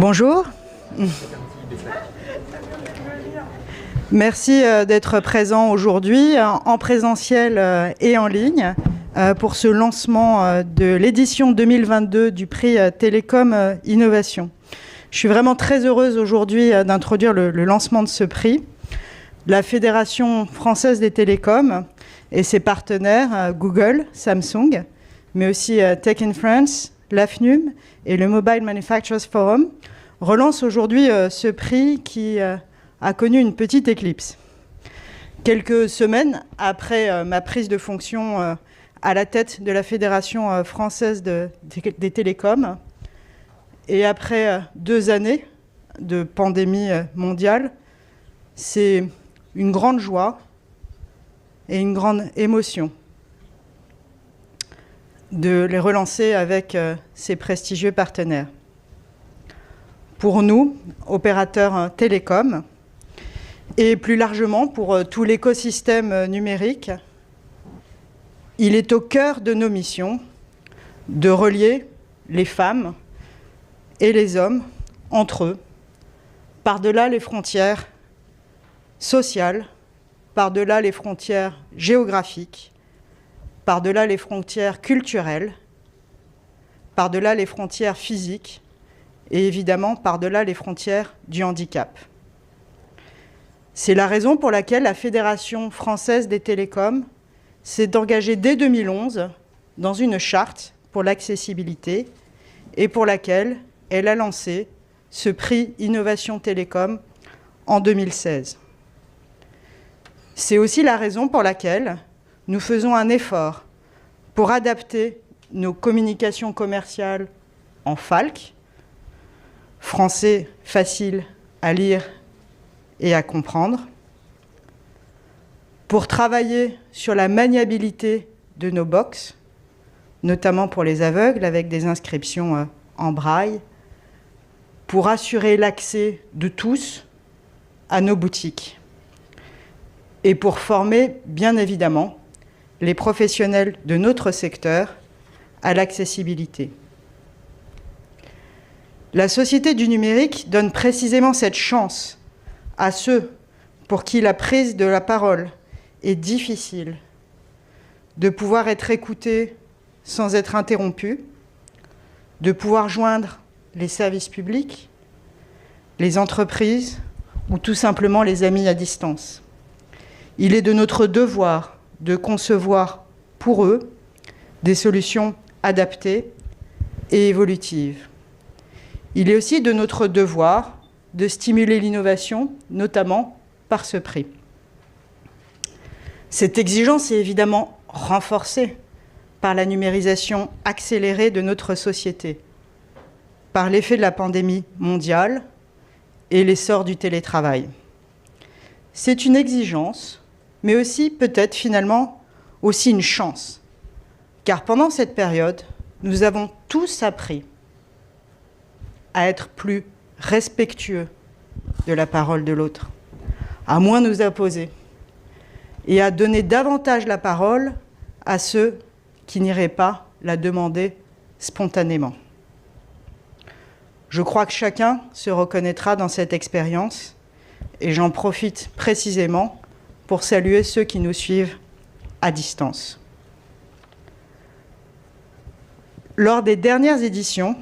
Bonjour. Merci d'être présent aujourd'hui en présentiel et en ligne pour ce lancement de l'édition 2022 du prix Télécom Innovation. Je suis vraiment très heureuse aujourd'hui d'introduire le lancement de ce prix. La Fédération française des télécoms et ses partenaires Google, Samsung, mais aussi Tech in France, l'AFNUM et le Mobile Manufacturers Forum relancent aujourd'hui ce prix qui a connu une petite éclipse. Quelques semaines après ma prise de fonction à la tête de la Fédération française des télécoms et après 2 années de pandémie mondiale, c'est une grande joie et une grande émotion de les relancer avec ces prestigieux partenaires. Pour nous, opérateurs télécoms, et plus largement pour tout l'écosystème numérique, il est au cœur de nos missions de relier les femmes et les hommes entre eux, par-delà les frontières sociales, par-delà les frontières géographiques, par-delà les frontières culturelles, par-delà les frontières physiques et évidemment par-delà les frontières du handicap. C'est la raison pour laquelle la Fédération française des télécoms s'est engagée dès 2011 dans une charte pour l'accessibilité et pour laquelle elle a lancé ce prix Innovation Télécom en 2016. C'est aussi la raison pour laquelle nous faisons un effort pour adapter nos communications commerciales en FALC, français facile à lire et à comprendre, pour travailler sur la maniabilité de nos box, notamment pour les aveugles avec des inscriptions en braille, pour assurer l'accès de tous à nos boutiques et pour former, bien évidemment, les professionnels de notre secteur à l'accessibilité. La société du numérique donne précisément cette chance à ceux pour qui la prise de la parole est difficile, de pouvoir être écoutés sans être interrompus, de pouvoir joindre les services publics, les entreprises ou tout simplement les amis à distance. Il est de notre devoir de concevoir pour eux des solutions adaptées et évolutives. Il est aussi de notre devoir de stimuler l'innovation, notamment par ce prix. Cette exigence est évidemment renforcée par la numérisation accélérée de notre société, par l'effet de la pandémie mondiale et l'essor du télétravail. C'est une exigence, mais aussi peut-être finalement aussi une chance, car pendant cette période, nous avons tous appris à être plus respectueux de la parole de l'autre, à moins nous opposer et à donner davantage la parole à ceux qui n'iraient pas la demander spontanément. Je crois que chacun se reconnaîtra dans cette expérience et j'en profite précisément pour saluer ceux qui nous suivent à distance. Lors des dernières éditions,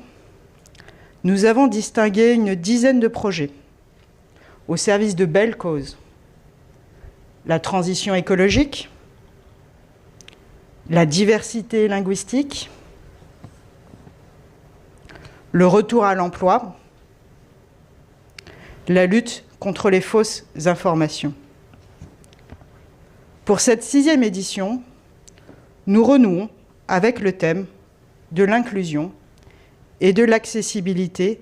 nous avons distingué une dizaine de projets au service de belles causes. La transition écologique, la diversité linguistique, le retour à l'emploi, la lutte contre les fausses informations. Pour cette 6e édition, nous renouons avec le thème de l'inclusion et de l'accessibilité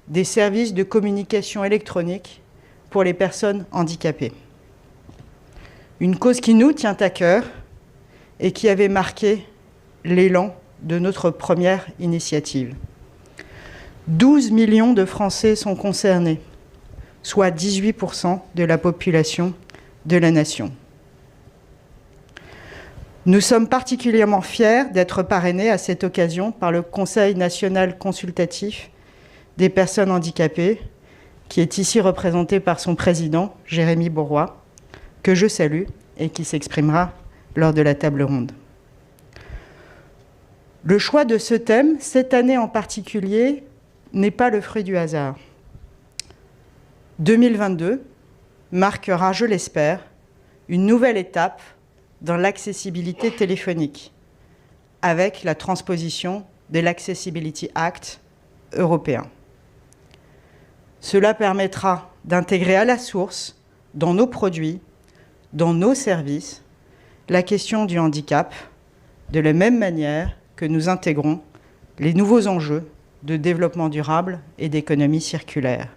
des services de communication électronique pour les personnes handicapées. Une cause qui nous tient à cœur et qui avait marqué l'élan de notre première initiative. 12 millions de Français sont concernés, soit 18% de la population de la nation. Nous sommes particulièrement fiers d'être parrainés à cette occasion par le Conseil national consultatif des personnes handicapées, qui est ici représenté par son président, Jérémy Bourrois, que je salue et qui s'exprimera lors de la table ronde. Le choix de ce thème, cette année en particulier, n'est pas le fruit du hasard. 2022 marquera, je l'espère, une nouvelle étape dans l'accessibilité téléphonique, avec la transposition de l'Accessibility Act européen. Cela permettra d'intégrer à la source, dans nos produits, dans nos services, la question du handicap, de la même manière que nous intégrons les nouveaux enjeux de développement durable et d'économie circulaire.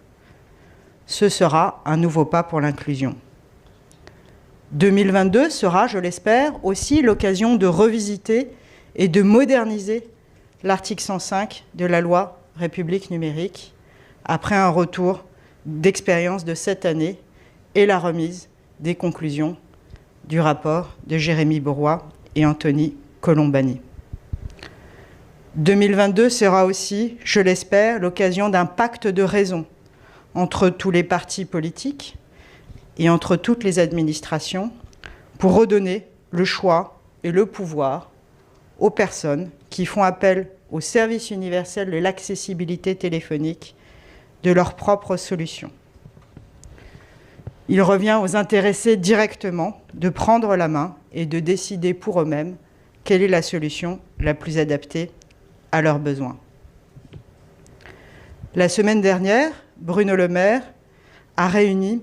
Ce sera un nouveau pas pour l'inclusion. 2022 sera, je l'espère, aussi l'occasion de revisiter et de moderniser l'article 105 de la loi République numérique, après un retour d'expérience de cette année et la remise des conclusions du rapport de Jérémy Bourrois et Anthony Colombani. 2022 sera aussi, je l'espère, l'occasion d'un pacte de raison entre tous les partis politiques et entre toutes les administrations pour redonner le choix et le pouvoir aux personnes qui font appel au service universel de l'accessibilité téléphonique de leurs propres solutions. Il revient aux intéressés directement de prendre la main et de décider pour eux-mêmes quelle est la solution la plus adaptée à leurs besoins. La semaine dernière, Bruno Le Maire a réuni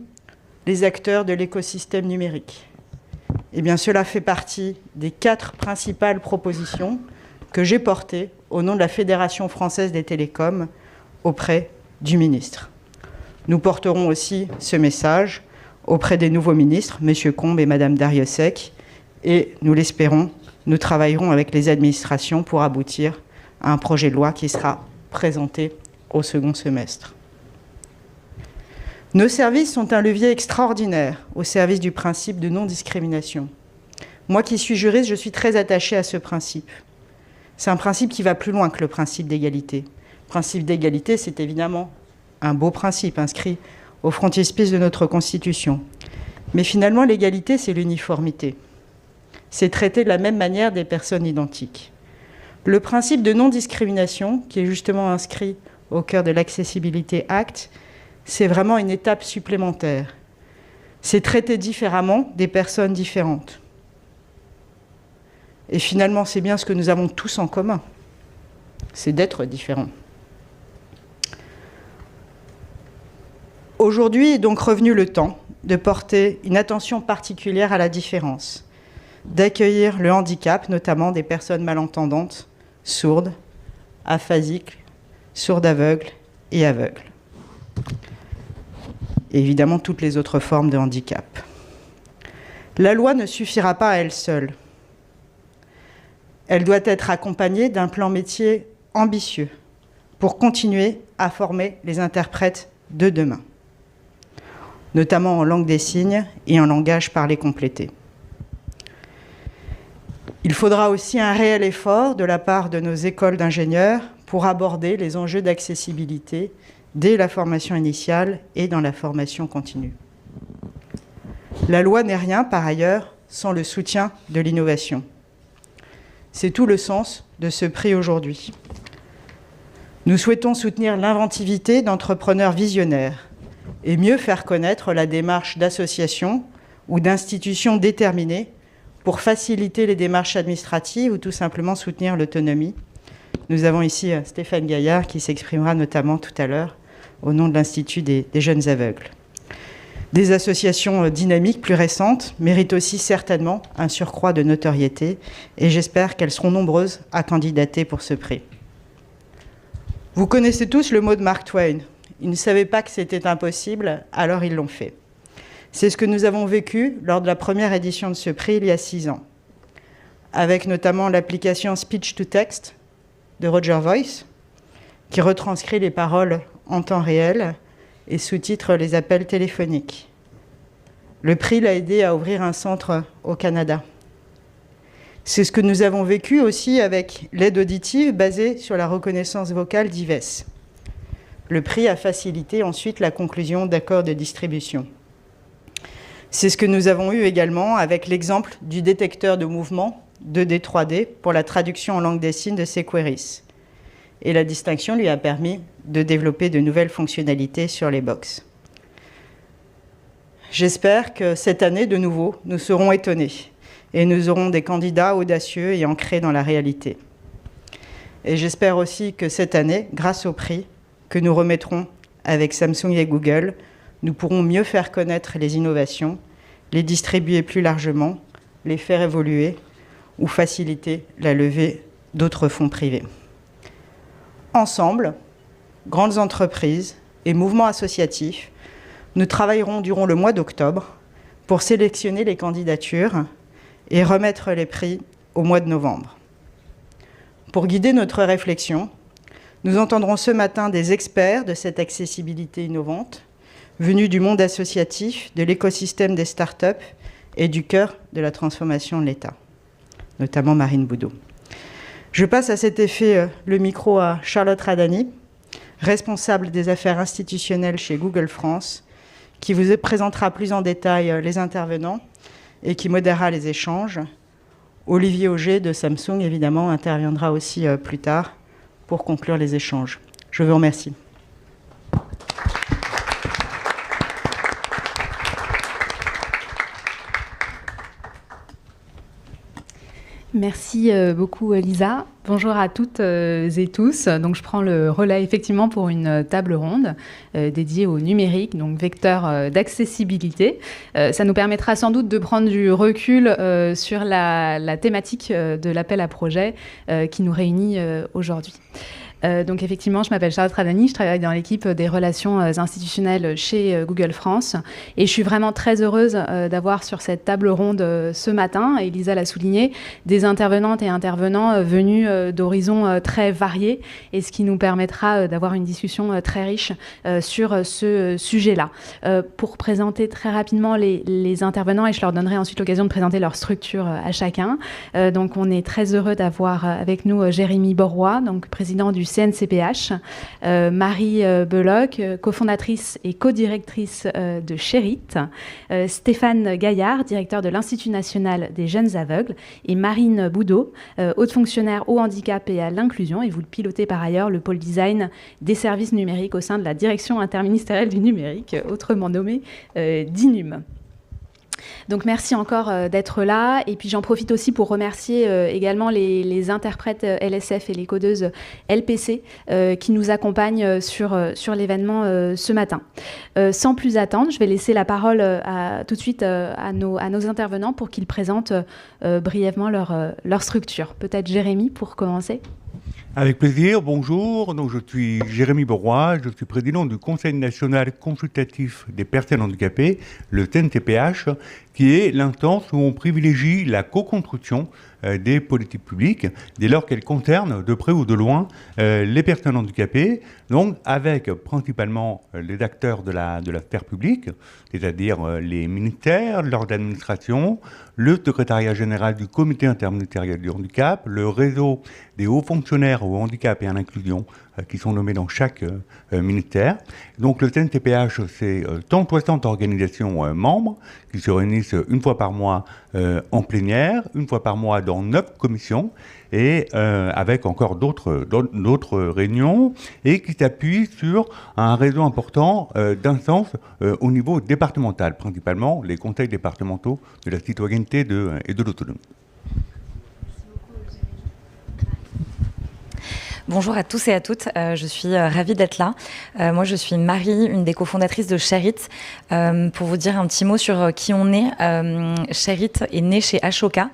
les acteurs de l'écosystème numérique. Eh bien, cela fait partie des 4 principales propositions que j'ai portées au nom de la Fédération française des télécoms auprès du ministre. Nous porterons aussi ce message auprès des nouveaux ministres, M. Combes et Mme Darrieussecq, et nous l'espérons, nous travaillerons avec les administrations pour aboutir à un projet de loi qui sera présenté au second semestre. Nos services sont un levier extraordinaire au service du principe de non-discrimination. Moi qui suis juriste, je suis très attachée à ce principe. C'est un principe qui va plus loin que le principe d'égalité. Le principe d'égalité, c'est évidemment un beau principe inscrit au frontispice de notre Constitution. Mais finalement, l'égalité, c'est l'uniformité. C'est traiter de la même manière des personnes identiques. Le principe de non-discrimination, qui est justement inscrit au cœur de l'Accessibility Act, c'est vraiment une étape supplémentaire. C'est traiter différemment des personnes différentes. Et finalement, c'est bien ce que nous avons tous en commun, c'est d'être différents. Aujourd'hui est donc revenu le temps de porter une attention particulière à la différence, d'accueillir le handicap, notamment des personnes malentendantes, sourdes, aphasiques, sourdes aveugles et aveugles. Et évidemment, toutes les autres formes de handicap. La loi ne suffira pas à elle seule. Elle doit être accompagnée d'un plan métier ambitieux pour continuer à former les interprètes de demain, notamment en langue des signes et en langage parlé complété. Il faudra aussi un réel effort de la part de nos écoles d'ingénieurs pour aborder les enjeux d'accessibilité dès la formation initiale et dans la formation continue. La loi n'est rien, par ailleurs, sans le soutien de l'innovation. C'est tout le sens de ce prix aujourd'hui. Nous souhaitons soutenir l'inventivité d'entrepreneurs visionnaires et mieux faire connaître la démarche d'associations ou d'institutions déterminées pour faciliter les démarches administratives ou tout simplement soutenir l'autonomie. Nous avons ici Stéphane Gaillard qui s'exprimera notamment tout à l'heure au nom de l'Institut des jeunes aveugles. Des associations dynamiques plus récentes méritent aussi certainement un surcroît de notoriété et j'espère qu'elles seront nombreuses à candidater pour ce prix. Vous connaissez tous le mot de Mark Twain. Ils ne savaient pas que c'était impossible, alors ils l'ont fait. C'est ce que nous avons vécu lors de la première édition de ce prix il y a 6 ans, avec notamment l'application Speech to Text de Roger Voice, qui retranscrit les paroles en temps réel et sous-titre les appels téléphoniques. Le prix l'a aidé à ouvrir un centre au Canada. C'est ce que nous avons vécu aussi avec l'aide auditive basée sur la reconnaissance vocale d'Ives. le prix a facilité ensuite la conclusion d'accords de distribution. C'est ce que nous avons eu également avec l'exemple du détecteur de mouvement 2D-3D pour la traduction en langue des signes de Seqeris. Et la distinction lui a permis de développer de nouvelles fonctionnalités sur les box. J'espère que cette année, de nouveau, nous serons étonnés et nous aurons des candidats audacieux et ancrés dans la réalité. Et j'espère aussi que cette année, grâce au prix que nous remettrons avec Samsung et Google, nous pourrons mieux faire connaître les innovations, les distribuer plus largement, les faire évoluer ou faciliter la levée d'autres fonds privés. Ensemble, grandes entreprises et mouvements associatifs, nous travaillerons durant le mois d'octobre pour sélectionner les candidatures et remettre les prix au mois de novembre. Pour guider notre réflexion, nous entendrons ce matin des experts de cette accessibilité innovante, venus du monde associatif, de l'écosystème des startups et du cœur de la transformation de l'État, notamment Marine Boudot. Je passe à cet effet le micro à Charlotte Radani, responsable des affaires institutionnelles chez Google France, qui vous présentera plus en détail les intervenants et qui modérera les échanges. Olivier Auger de Samsung, évidemment, interviendra aussi plus tard pour conclure les échanges. Je vous remercie. Merci beaucoup Lisa. Bonjour à toutes et tous. Donc je prends le relais effectivement pour une table ronde dédiée au numérique, donc vecteur d'accessibilité. Ça nous permettra sans doute de prendre du recul sur la thématique de l'appel à projet qui nous réunit aujourd'hui. Donc effectivement, je m'appelle Charlotte Radani, je travaille dans l'équipe des relations institutionnelles chez Google France et je suis vraiment très heureuse d'avoir sur cette table ronde ce matin, et Lisa l'a souligné, des intervenantes et intervenants venus d'horizons très variés, et ce qui nous permettra d'avoir une discussion très riche sur ce sujet-là. Pour présenter très rapidement les intervenants, et je leur donnerai ensuite l'occasion de présenter leur structure à chacun. Donc on est très heureux d'avoir avec nous Jérémy Borroy, donc président du CNCPH, Marie Belloc, cofondatrice et co-directrice de Sherit, Stéphane Gaillard, directeur de l'Institut national des jeunes aveugles, et Marine Boudot, haute fonctionnaire au handicap et à l'inclusion, et vous le pilotez par ailleurs le pôle design des services numériques au sein de la direction interministérielle du numérique, autrement nommée DINUM. Donc merci encore d'être là, et puis j'en profite aussi pour remercier également les interprètes LSF et les codeuses LPC qui nous accompagnent sur l'événement ce matin. Sans plus attendre, je vais laisser la parole tout de suite à nos intervenants pour qu'ils présentent brièvement leur structure. Peut-être Jérémy pour commencer. Avec plaisir, bonjour. Donc, je suis Jérémy Borroy, je suis président du Conseil national consultatif des personnes handicapées, le CNCPH, qui est l'instance où on privilégie la co-construction des politiques publiques, dès lors qu'elles concernent de près ou de loin les personnes handicapées, donc avec principalement les acteurs de la sphère publique, c'est-à-dire les ministères, leurs administrations, le secrétariat général du comité interministériel du handicap, le réseau des hauts fonctionnaires au handicap et à l'inclusion qui sont nommés dans chaque ministère. Donc le CNCPH, c'est 160 organisations membres qui se réunissent une fois par mois en plénière, une fois par mois dans 9 commissions, et avec encore d'autres réunions, et qui s'appuient sur un réseau important d'instances au niveau départemental, principalement les conseils départementaux de la citoyenneté et de l'autonomie. Bonjour à tous et à toutes, je suis ravie d'être là. Moi je suis Marie, une des cofondatrices de Sherit. Pour vous dire un petit mot sur qui on est, Sherit est né chez Ashoka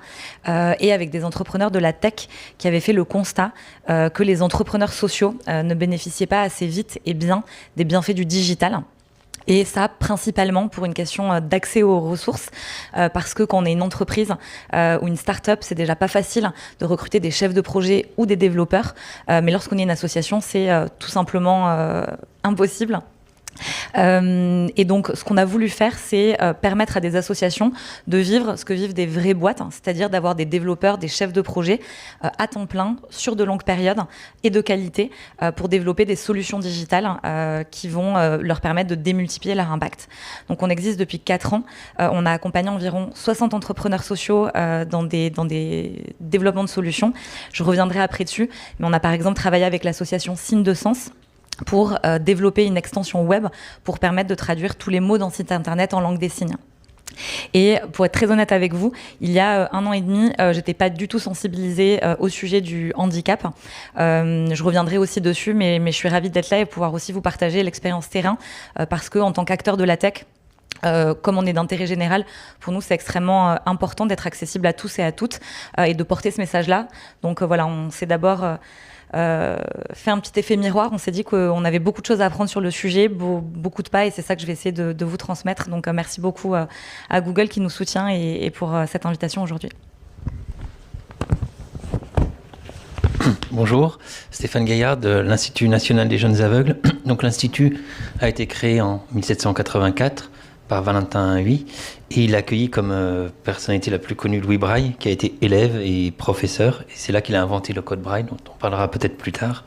et avec des entrepreneurs de la tech qui avaient fait le constat que les entrepreneurs sociaux ne bénéficiaient pas assez vite et bien des bienfaits du digital. Et ça, principalement pour une question d'accès aux ressources, parce que quand on est une entreprise ou une start-up, c'est déjà pas facile de recruter des chefs de projet ou des développeurs. Mais lorsqu'on est une association, c'est tout simplement impossible. Et donc, ce qu'on a voulu faire, c'est permettre à des associations de vivre ce que vivent des vraies boîtes, c'est-à-dire d'avoir des développeurs, des chefs de projet à temps plein, sur de longues périodes et de qualité, pour développer des solutions digitales qui vont leur permettre de démultiplier leur impact. Donc, on existe depuis 4 ans. On a accompagné environ 60 entrepreneurs sociaux dans des développements de solutions. Je reviendrai après dessus, mais on a par exemple travaillé avec l'association Signes de Sens pour développer une extension web pour permettre de traduire tous les mots d'un site internet en langue des signes. Et pour être très honnête avec vous, il y a 1 an et demi, j'étais pas du tout sensibilisée au sujet du handicap. Je reviendrai aussi dessus, mais je suis ravie d'être là et pouvoir aussi vous partager l'expérience terrain, parce que en tant qu'acteur de la tech, comme on est d'intérêt général, pour nous c'est extrêmement important d'être accessible à tous et à toutes et de porter ce message-là. Donc voilà, on s'est d'abord fait un petit effet miroir. On s'est dit qu'on avait beaucoup de choses à apprendre sur le sujet, beaucoup de pas, et c'est ça que je vais essayer de vous transmettre. Donc merci beaucoup à Google qui nous soutient et pour cette invitation aujourd'hui. Bonjour, Stéphane Gaillard de l'Institut national des jeunes aveugles. Donc l'Institut a été créé en 1784 par Valentin Huy et il a accueilli comme personnalité la plus connue Louis Braille, qui a été élève et professeur, et c'est là qu'il a inventé le code Braille, dont on parlera peut-être plus tard.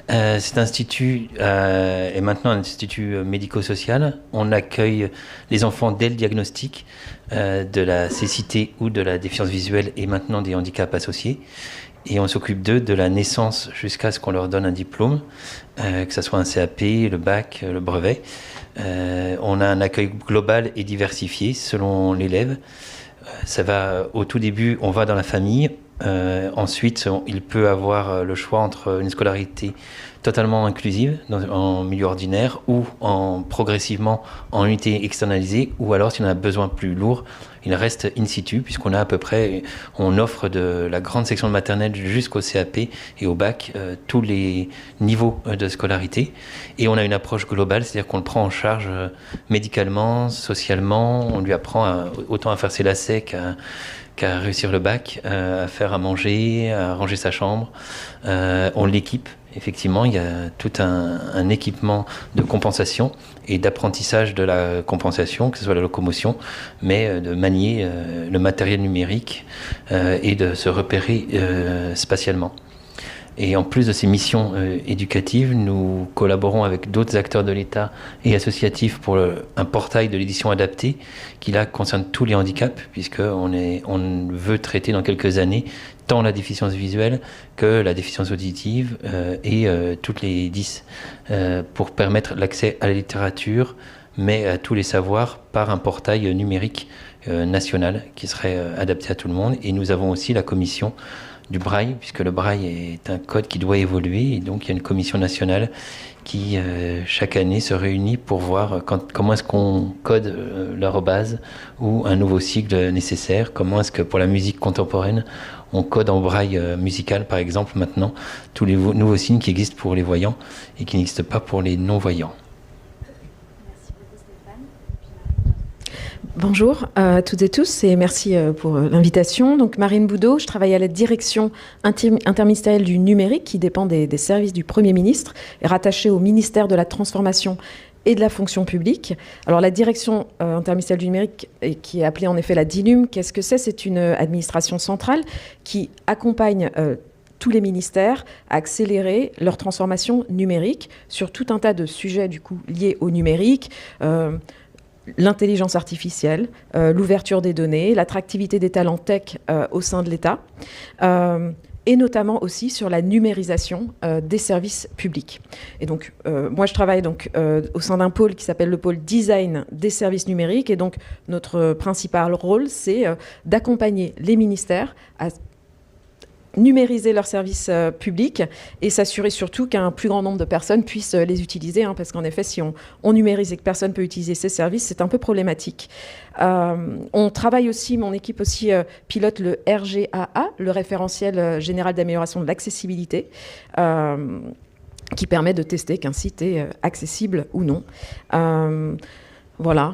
Cet institut est maintenant un institut médico-social. On accueille les enfants dès le diagnostic de la cécité ou de la déficience visuelle et maintenant des handicaps associés. Et on s'occupe d'eux de la naissance jusqu'à ce qu'on leur donne un diplôme, que ce soit un CAP, le bac, le brevet. On a un accueil global et diversifié selon l'élève. Ça va, au tout début, on va dans la famille. Ensuite, il peut avoir le choix entre une scolarité totalement inclusive en milieu ordinaire ou progressivement en unité externalisée, ou alors s'il en a besoin plus lourd, il reste in situ, puisqu'on a à peu près, on offre de la grande section de maternelle jusqu'au CAP et au bac tous les niveaux de scolarité, et on a une approche globale, c'est-à-dire qu'on le prend en charge médicalement, socialement, on lui apprend autant à faire ses lacets qu'à réussir le bac, à faire à manger, à ranger sa chambre. On l'équipe, effectivement, il y a tout un équipement de compensation et d'apprentissage de la compensation, que ce soit la locomotion, mais de manier le matériel numérique et de se repérer spatialement. Et en plus de ces missions éducatives, nous collaborons avec d'autres acteurs de l'État et associatifs pour un portail de l'édition adaptée qui là concerne tous les handicaps, puisqu'on veut traiter dans quelques années tant la déficience visuelle que la déficience auditive et toutes les 10 pour permettre l'accès à la littérature, mais à tous les savoirs par un portail numérique national qui serait adapté à tout le monde. Et nous avons aussi la commission du braille, puisque le braille est un code qui doit évoluer, et donc il y a une commission nationale qui chaque année se réunit pour voir comment est-ce qu'on code l'arrobase ou un nouveau cycle nécessaire, comment est-ce que pour la musique contemporaine on code en braille musical par exemple maintenant tous les nouveaux signes qui existent pour les voyants et qui n'existent pas pour les non-voyants. Bonjour à toutes et tous et merci pour l'invitation. Donc Marine Boudot, je travaille à la direction interministérielle du numérique qui dépend des services du Premier ministre et rattachée au ministère de la Transformation et de la fonction publique. Alors la direction interministérielle du numérique, qui est appelée en effet la DINUM, qu'est-ce que c'est ? C'est une administration centrale qui accompagne tous les ministères à accélérer leur transformation numérique sur tout un tas de sujets du coup liés au numérique, l'intelligence artificielle, l'ouverture des données, l'attractivité des talents tech au sein de l'État, et notamment aussi sur la numérisation des services publics. Et donc, moi, je travaille donc, au sein d'un pôle qui s'appelle le pôle design des services numériques, et donc notre principal rôle, c'est d'accompagner les ministères à numériser leurs services publics et s'assurer surtout qu'un plus grand nombre de personnes puissent les utiliser, parce qu'en effet, si on numérise et que personne ne peut utiliser ces services, c'est un peu problématique. On travaille aussi, mon équipe aussi pilote le RGAA, le référentiel général d'amélioration de l'accessibilité, qui permet de tester qu'un site est accessible ou non. Voilà,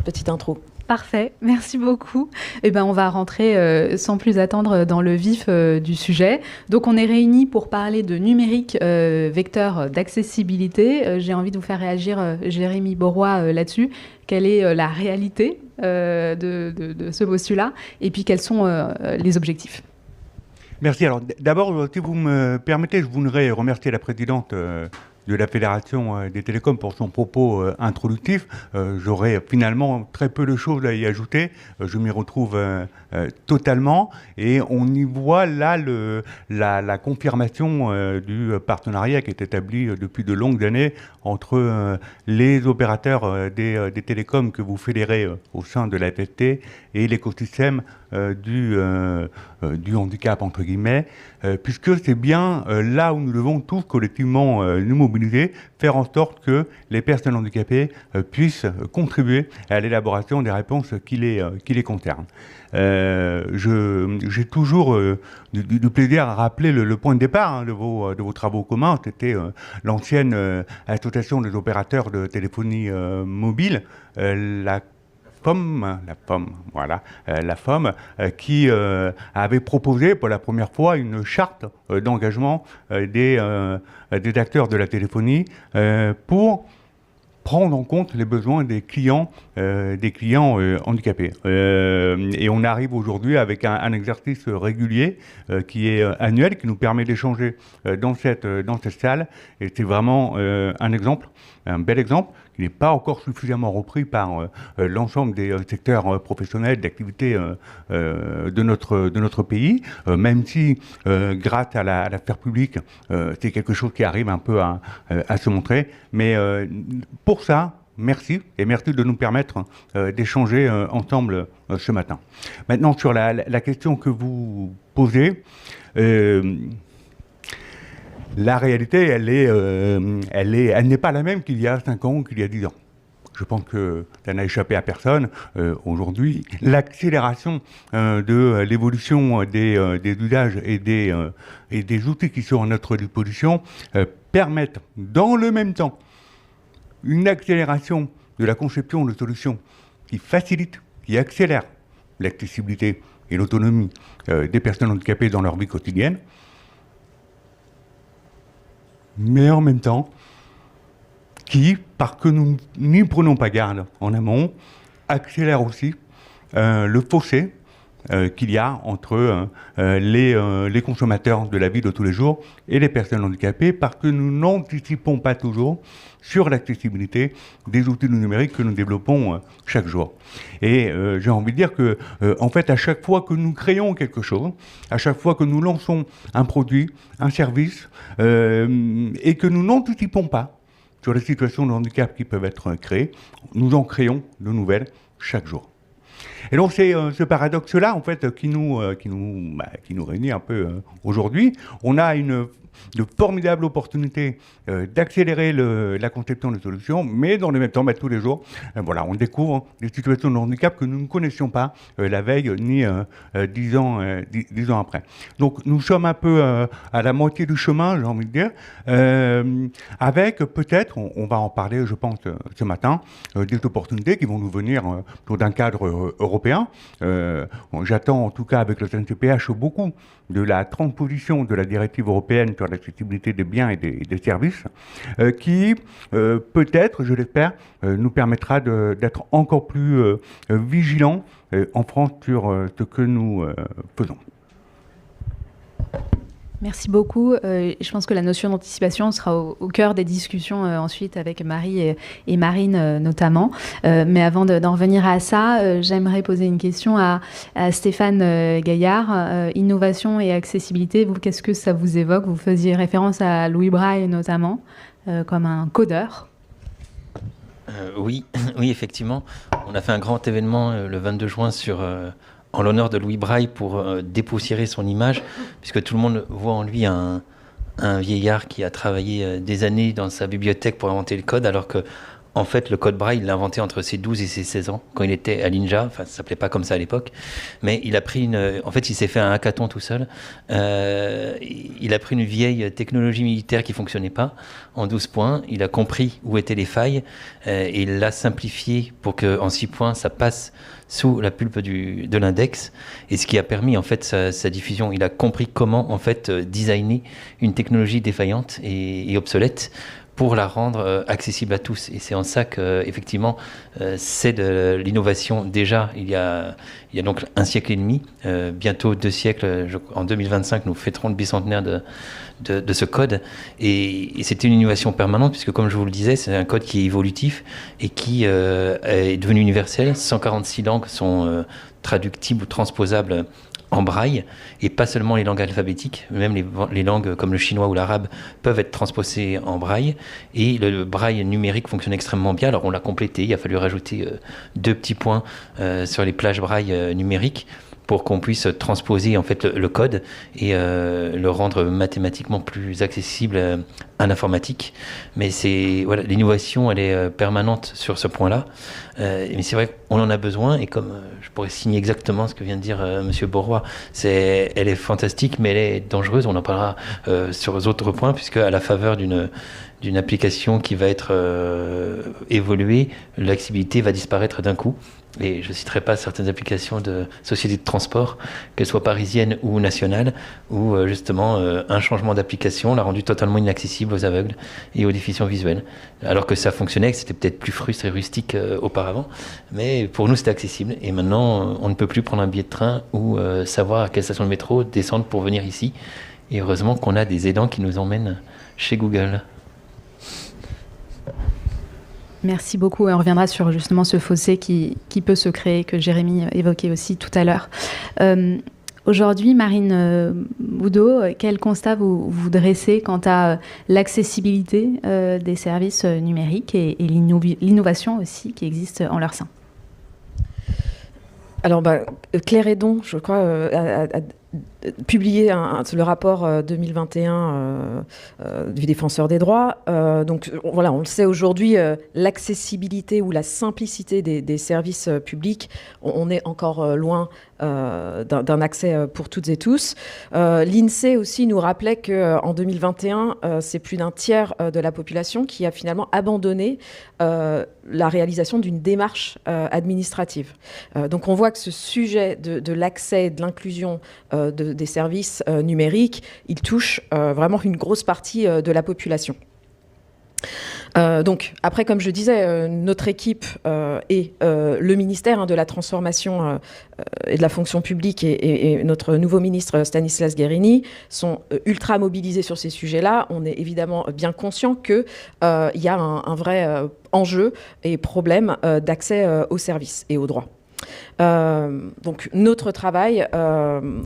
petite intro. Parfait, merci beaucoup. Eh ben, on va rentrer sans plus attendre dans le vif du sujet. Donc, on est réunis pour parler de numérique vecteur d'accessibilité. J'ai envie de vous faire réagir, Jérémy Borroy, là-dessus. Quelle est la réalité de ce postulat et puis quels sont les objectifs? Merci. Alors d'abord, si vous me permettez, je voudrais remercier la présidente de la Fédération des télécoms pour son propos introductif. J'aurais finalement très peu de choses à y ajouter. Je m'y retrouve totalement et on y voit là la confirmation du partenariat qui est établi depuis de longues années entre les opérateurs des télécoms que vous fédérez au sein de la FST et l'écosystème du handicap, entre guillemets, puisque c'est bien là où nous devons tous collectivement nous mobiliser, faire en sorte que les personnes handicapées puissent contribuer à l'élaboration des réponses qui les concernent. J'ai toujours du plaisir à rappeler le point de départ de vos travaux communs. C'était l'ancienne association des opérateurs de téléphonie mobile, la FOM, qui avait proposé pour la première fois une charte d'engagement des acteurs de la téléphonie pour prendre en compte les besoins des clients handicapés. Et on arrive aujourd'hui avec un exercice régulier qui est annuel, qui nous permet d'échanger dans cette salle. Et c'est vraiment un exemple, un bel exemple, qui n'est pas encore suffisamment repris par l'ensemble des secteurs professionnels d'activité de notre pays, même si, grâce à la sphère publique, c'est quelque chose qui arrive un peu à se montrer. Mais pour ça, merci, et merci de nous permettre d'échanger ensemble ce matin. Maintenant, sur la question que vous posez, la réalité, elle n'est pas la même qu'il y a 5 ans ou qu'il y a 10 ans. Je pense que ça n'a échappé à personne. Aujourd'hui, l'accélération de l'évolution des usages et des outils qui sont à notre disposition permettent, dans le même temps, une accélération de la conception de solutions qui facilite, qui accélère l'accessibilité et l'autonomie des personnes handicapées dans leur vie quotidienne, mais en même temps, qui, parce que nous n'y prenons pas garde en amont, accélère aussi le fossé qu'il y a entre les consommateurs de la vie de tous les jours et les personnes handicapées, parce que nous n'anticipons pas toujours sur l'accessibilité des outils numériques que nous développons chaque jour. Et j'ai envie de dire que, en fait, à chaque fois que nous créons quelque chose, à chaque fois que nous lançons un produit, un service, et que nous n'anticipons pas sur les situations de handicap qui peuvent être créées, nous en créons de nouvelles chaque jour. Et donc c'est ce paradoxe-là, en fait, qui nous réunit un peu aujourd'hui. On a de formidables opportunités d'accélérer la conception de solutions, mais dans le même temps, tous les jours, on découvre des situations de handicap que nous ne connaissions pas la veille ni 10 ans après. Donc nous sommes un peu à la moitié du chemin, j'ai envie de dire, avec peut-être, on va en parler, je pense, ce matin, des opportunités qui vont nous venir d'un cadre européen. J'attends en tout cas avec le TNCPH beaucoup de la transposition de la directive européenne sur l'accessibilité des biens et des services, qui peut-être, je l'espère, nous permettra d'être encore plus vigilants en France sur ce que nous faisons. Merci beaucoup. Je pense que la notion d'anticipation sera au cœur des discussions ensuite avec Marie et Marine notamment. Mais avant d'en revenir à ça, j'aimerais poser une question à Stéphane Gaillard. Innovation et accessibilité, vous, qu'est-ce que ça vous évoque? Vous faisiez référence à Louis Braille notamment, comme un codeur. Oui, effectivement. On a fait un grand événement le 22 juin en l'honneur de Louis Braille pour dépoussiérer son image, puisque tout le monde voit en lui un vieillard qui a travaillé des années dans sa bibliothèque pour inventer le code, alors que En fait, le code Braille, il l'a inventé entre ses 12 et ses 16 ans, quand il était à l'INJA. Enfin, ça s'appelait pas comme ça à l'époque. Mais il a pris en fait, il s'est fait un hackathon tout seul. Il a pris une vieille technologie militaire qui fonctionnait pas en 12 points. Il a compris où étaient les failles et il l'a simplifié pour qu'en 6 points, ça passe sous la pulpe de l'index, et ce qui a permis en fait sa diffusion. Il a compris comment en fait designer une technologie défaillante et obsolète pour la rendre accessible à tous. Et c'est en ça que effectivement c'est de l'innovation. Déjà il y a donc un siècle et demi, bientôt 2 siècles. En 2025 nous fêterons le bicentenaire de ce code, et c'était une innovation permanente, puisque comme je vous le disais, c'est un code qui est évolutif et qui est devenu universel. 146 langues sont traductibles ou transposables en braille, et pas seulement les langues alphabétiques, même les langues comme le chinois ou l'arabe peuvent être transposées en braille, et le braille numérique fonctionne extrêmement bien. Alors on l'a complété, il a fallu rajouter 2 petits points sur les plages braille numériques pour qu'on puisse transposer en fait le code et le rendre mathématiquement plus accessible à l'informatique. Mais voilà, l'innovation, elle est permanente sur ce point-là. Mais c'est vrai qu'on en a besoin, et comme je pourrais signer exactement ce que vient de dire Monsieur Borroy, elle est fantastique, mais elle est dangereuse. On en parlera sur les autres points, puisque à la faveur d'une application qui va être évoluée, l'accessibilité va disparaître d'un coup. Et je ne citerai pas certaines applications de sociétés de transport, qu'elles soient parisiennes ou nationales, où justement un changement d'application l'a rendu totalement inaccessible aux aveugles et aux déficients visuels. Alors que ça fonctionnait, que c'était peut-être plus frustre et rustique auparavant, mais pour nous c'était accessible. Et maintenant, on ne peut plus prendre un billet de train ou savoir à quelle station de métro descendre pour venir ici. Et heureusement qu'on a des aidants qui nous emmènent chez Google. Merci beaucoup. Et on reviendra sur justement ce fossé qui peut se créer, que Jérémy évoquait aussi tout à l'heure. Aujourd'hui, Marine Boudot, quel constat vous dressez quant à l'accessibilité des services numériques et l'innovation aussi qui existe en leur sein? Alors, Claire Hédon, je crois, a publié le rapport 2021 du Défenseur des droits. Donc, voilà, on le sait aujourd'hui, l'accessibilité ou la simplicité des services publics, on est encore loin d'un accès pour toutes et tous. L'INSEE aussi nous rappelait qu'en 2021, c'est plus d'un tiers de la population qui a finalement abandonné la réalisation d'une démarche administrative. Donc on voit que ce sujet de l'accès, de l'inclusion des services numériques, il touche vraiment une grosse partie de la population. Donc après, comme je disais, notre équipe et le ministère de la transformation et de la fonction publique et notre nouveau ministre Stanislas Guerini sont ultra mobilisés sur ces sujets-là. On est évidemment bien conscient qu'il y a un vrai enjeu et problème d'accès aux services et aux droits. Donc notre travail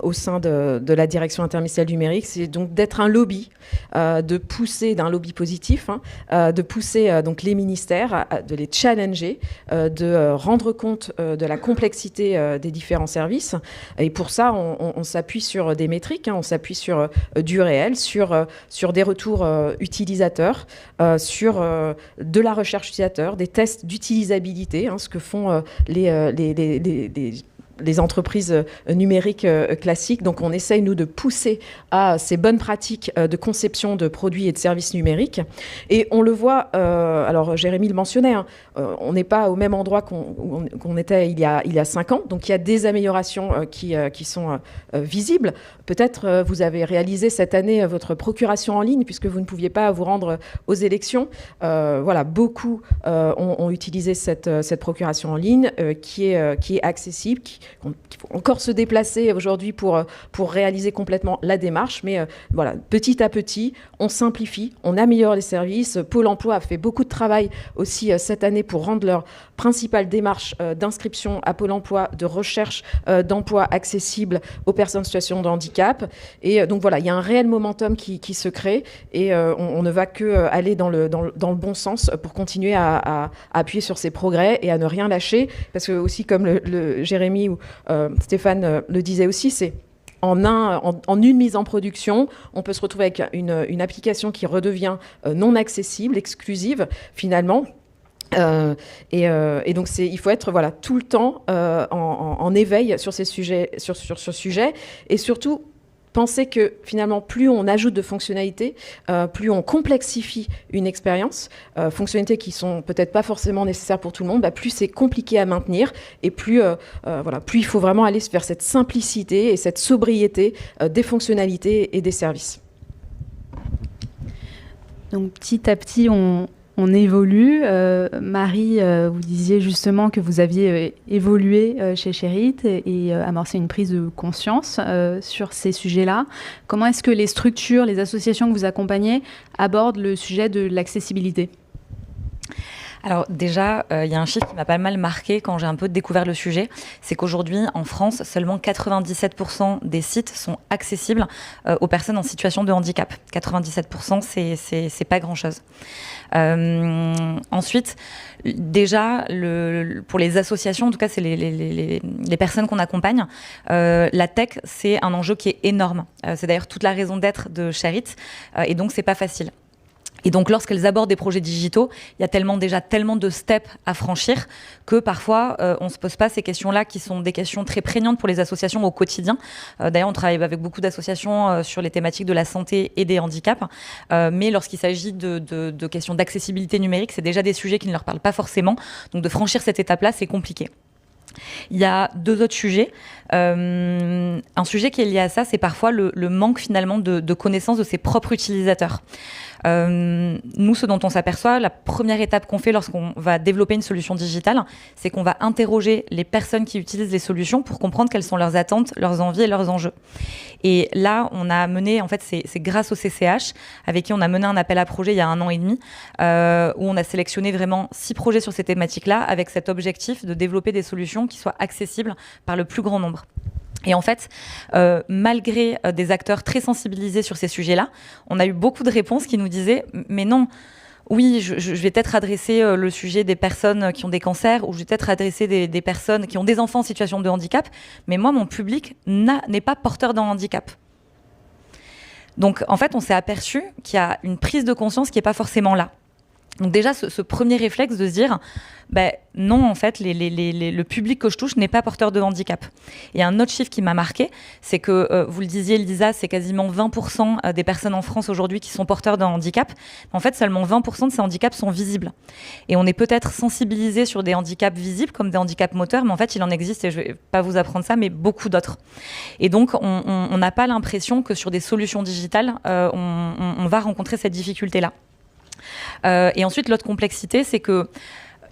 au sein de la direction interministérielle du numérique, c'est donc d'être un lobby, de pousser, d'un lobby positif, de pousser donc les ministères, de les challenger, de rendre compte de la complexité des différents services. Et pour ça, on s'appuie sur des métriques, on s'appuie sur du réel, sur des retours utilisateurs, sur de la recherche utilisateur, des tests d'utilisabilité, ce que font les entreprises numériques classiques. Donc on essaye, nous, de pousser à ces bonnes pratiques de conception de produits et de services numériques. Et on le voit, alors Jérémy le mentionnait, on n'est pas au même endroit qu'on était il y a 5 ans. Donc il y a des améliorations qui sont visibles. Peut-être vous avez réalisé cette année votre procuration en ligne, puisque vous ne pouviez pas vous rendre aux élections. Voilà, beaucoup ont utilisé cette procuration en ligne qui est accessible, qu'il faut encore se déplacer aujourd'hui pour réaliser complètement la démarche. Mais voilà, petit à petit, on simplifie, on améliore les services. Pôle emploi a fait beaucoup de travail aussi cette année pour rendre leur principale démarche d'inscription à Pôle emploi, de recherche d'emploi accessible aux personnes en situation de handicap. Et donc voilà, il y a un réel momentum qui se crée, et on ne va que aller dans le bon sens pour continuer à appuyer sur ces progrès et à ne rien lâcher. Parce que aussi, comme le Jérémy ou Stéphane le disait aussi, c'est en une mise en production, on peut se retrouver avec une application qui redevient non accessible, exclusive, finalement. Et donc il faut être tout le temps en éveil sur ces sujets, sur ce sujet, et surtout penser que finalement plus on ajoute de fonctionnalités, plus on complexifie une expérience, fonctionnalités qui sont peut-être pas forcément nécessaires pour tout le monde, plus c'est compliqué à maintenir, et plus il faut vraiment aller vers cette simplicité et cette sobriété des fonctionnalités et des services. Donc petit à petit, on évolue. Marie, vous disiez justement que vous aviez évolué chez Sherit et amorcé une prise de conscience sur ces sujets-là. Comment est-ce que les structures, les associations que vous accompagnez abordent le sujet de l'accessibilité ? Alors déjà, il y a un chiffre qui m'a pas mal marqué quand j'ai un peu découvert le sujet, c'est qu'aujourd'hui, en France, seulement 97% des sites sont accessibles aux personnes en situation de handicap. 97%, c'est pas grand-chose. Ensuite, déjà, pour les associations, en tout cas, c'est les personnes qu'on accompagne, la tech, c'est un enjeu qui est énorme. C'est d'ailleurs toute la raison d'être de Sherit, et donc c'est pas facile. Et donc, lorsqu'elles abordent des projets digitaux, il y a déjà tellement de steps à franchir que parfois, on ne se pose pas ces questions-là qui sont des questions très prégnantes pour les associations au quotidien. D'ailleurs, on travaille avec beaucoup d'associations sur les thématiques de la santé et des handicaps. Mais lorsqu'il s'agit de questions d'accessibilité numérique, c'est déjà des sujets qui ne leur parlent pas forcément. Donc, de franchir cette étape-là, c'est compliqué. Il y a deux autres sujets. Un sujet qui est lié à ça, c'est parfois le manque finalement de connaissance de ses propres utilisateurs. Nous, ce dont on s'aperçoit, la première étape qu'on fait lorsqu'on va développer une solution digitale, c'est qu'on va interroger les personnes qui utilisent les solutions pour comprendre quelles sont leurs attentes, leurs envies et leurs enjeux. Et là, on a mené, en fait, c'est grâce au CCH, avec qui on a mené un appel à projet il y a 1 an et demi, où on a sélectionné vraiment 6 projets sur ces thématiques-là, avec cet objectif de développer des solutions qui soient accessibles par le plus grand nombre. Et en fait, malgré des acteurs très sensibilisés sur ces sujets-là, on a eu beaucoup de réponses qui nous disaient « mais non, oui, je vais peut-être adresser le sujet des personnes qui ont des cancers ou je vais peut-être adresser des personnes qui ont des enfants en situation de handicap, mais moi, mon public n'est pas porteur d'un handicap. » Donc, en fait, on s'est aperçu qu'il y a une prise de conscience qui n'est pas forcément là. Donc déjà, ce premier réflexe de se dire non, en fait, le public que je touche n'est pas porteur de handicap. Et un autre chiffre qui m'a marqué, c'est que, vous le disiez, Lisa, c'est quasiment 20% des personnes en France aujourd'hui qui sont porteurs d'un handicap. En fait, seulement 20% de ces handicaps sont visibles. Et on est peut-être sensibilisé sur des handicaps visibles, comme des handicaps moteurs, mais en fait, il en existe, et je ne vais pas vous apprendre ça, mais beaucoup d'autres. Et donc, on n'a pas l'impression que sur des solutions digitales, on va rencontrer cette difficulté-là. Et ensuite, l'autre complexité, c'est que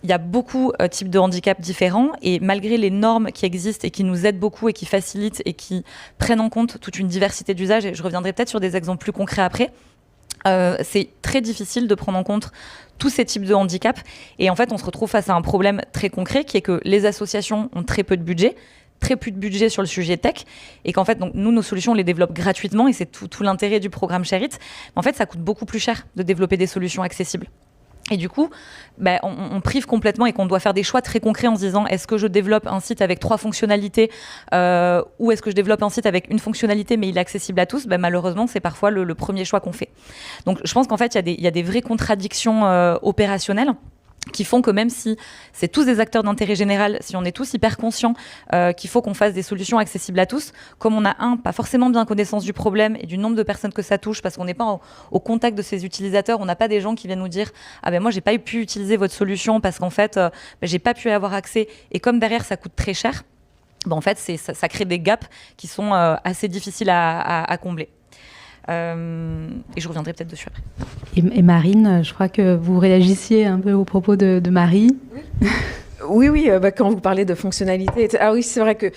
il y a beaucoup de types de handicaps différents et malgré les normes qui existent et qui nous aident beaucoup et qui facilitent et qui prennent en compte toute une diversité d'usages, et je reviendrai peut-être sur des exemples plus concrets après, c'est très difficile de prendre en compte tous ces types de handicaps. Et en fait, on se retrouve face à un problème très concret qui est que les associations ont très peu de budget, très peu de budget sur le sujet tech, et qu'en fait, donc, nous, nos solutions, on les développe gratuitement, et c'est tout l'intérêt du programme Sherit. En fait, ça coûte beaucoup plus cher de développer des solutions accessibles. Et du coup, on prive complètement et qu'on doit faire des choix très concrets en se disant est-ce que je développe un site avec 3 fonctionnalités ou est-ce que je développe un site avec une fonctionnalité mais il est accessible à tous. Malheureusement, c'est parfois le premier choix qu'on fait. Donc, je pense qu'en fait, il y a des vraies contradictions opérationnelles qui font que même si c'est tous des acteurs d'intérêt général, si on est tous hyper conscients qu'il faut qu'on fasse des solutions accessibles à tous, comme on a pas forcément bien connaissance du problème et du nombre de personnes que ça touche, parce qu'on n'est pas au contact de ces utilisateurs, on n'a pas des gens qui viennent nous dire « Ah ben moi, j'ai pas pu utiliser votre solution parce qu'en fait, j'ai pas pu y avoir accès. » Et comme derrière, ça coûte très cher, en fait, ça crée des gaps qui sont assez difficiles à combler. Et je reviendrai peut-être dessus après. Et Marine, je crois que vous réagissiez un peu aux propos de Marie. Oui, quand vous parlez de fonctionnalité, oui, c'est vrai que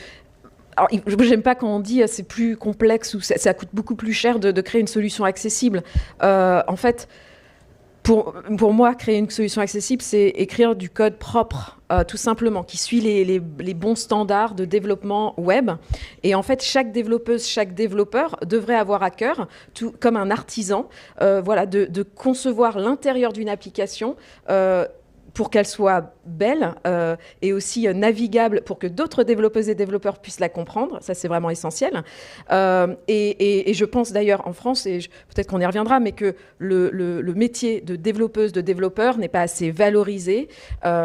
j'aime pas quand on dit c'est plus complexe ou ça coûte beaucoup plus cher de créer une solution accessible. En fait, pour moi, créer une solution accessible, c'est écrire du code propre, tout simplement, qui suit les bons standards de développement web. Et en fait, chaque développeuse, chaque développeur devrait avoir à cœur, tout comme un artisan, de concevoir l'intérieur d'une application pour qu'elle soit belle et aussi navigable pour que d'autres développeuses et développeurs puissent la comprendre. Ça, c'est vraiment essentiel. Et je pense d'ailleurs en France, et peut-être qu'on y reviendra, mais que le métier de développeuse, de développeur n'est pas assez valorisé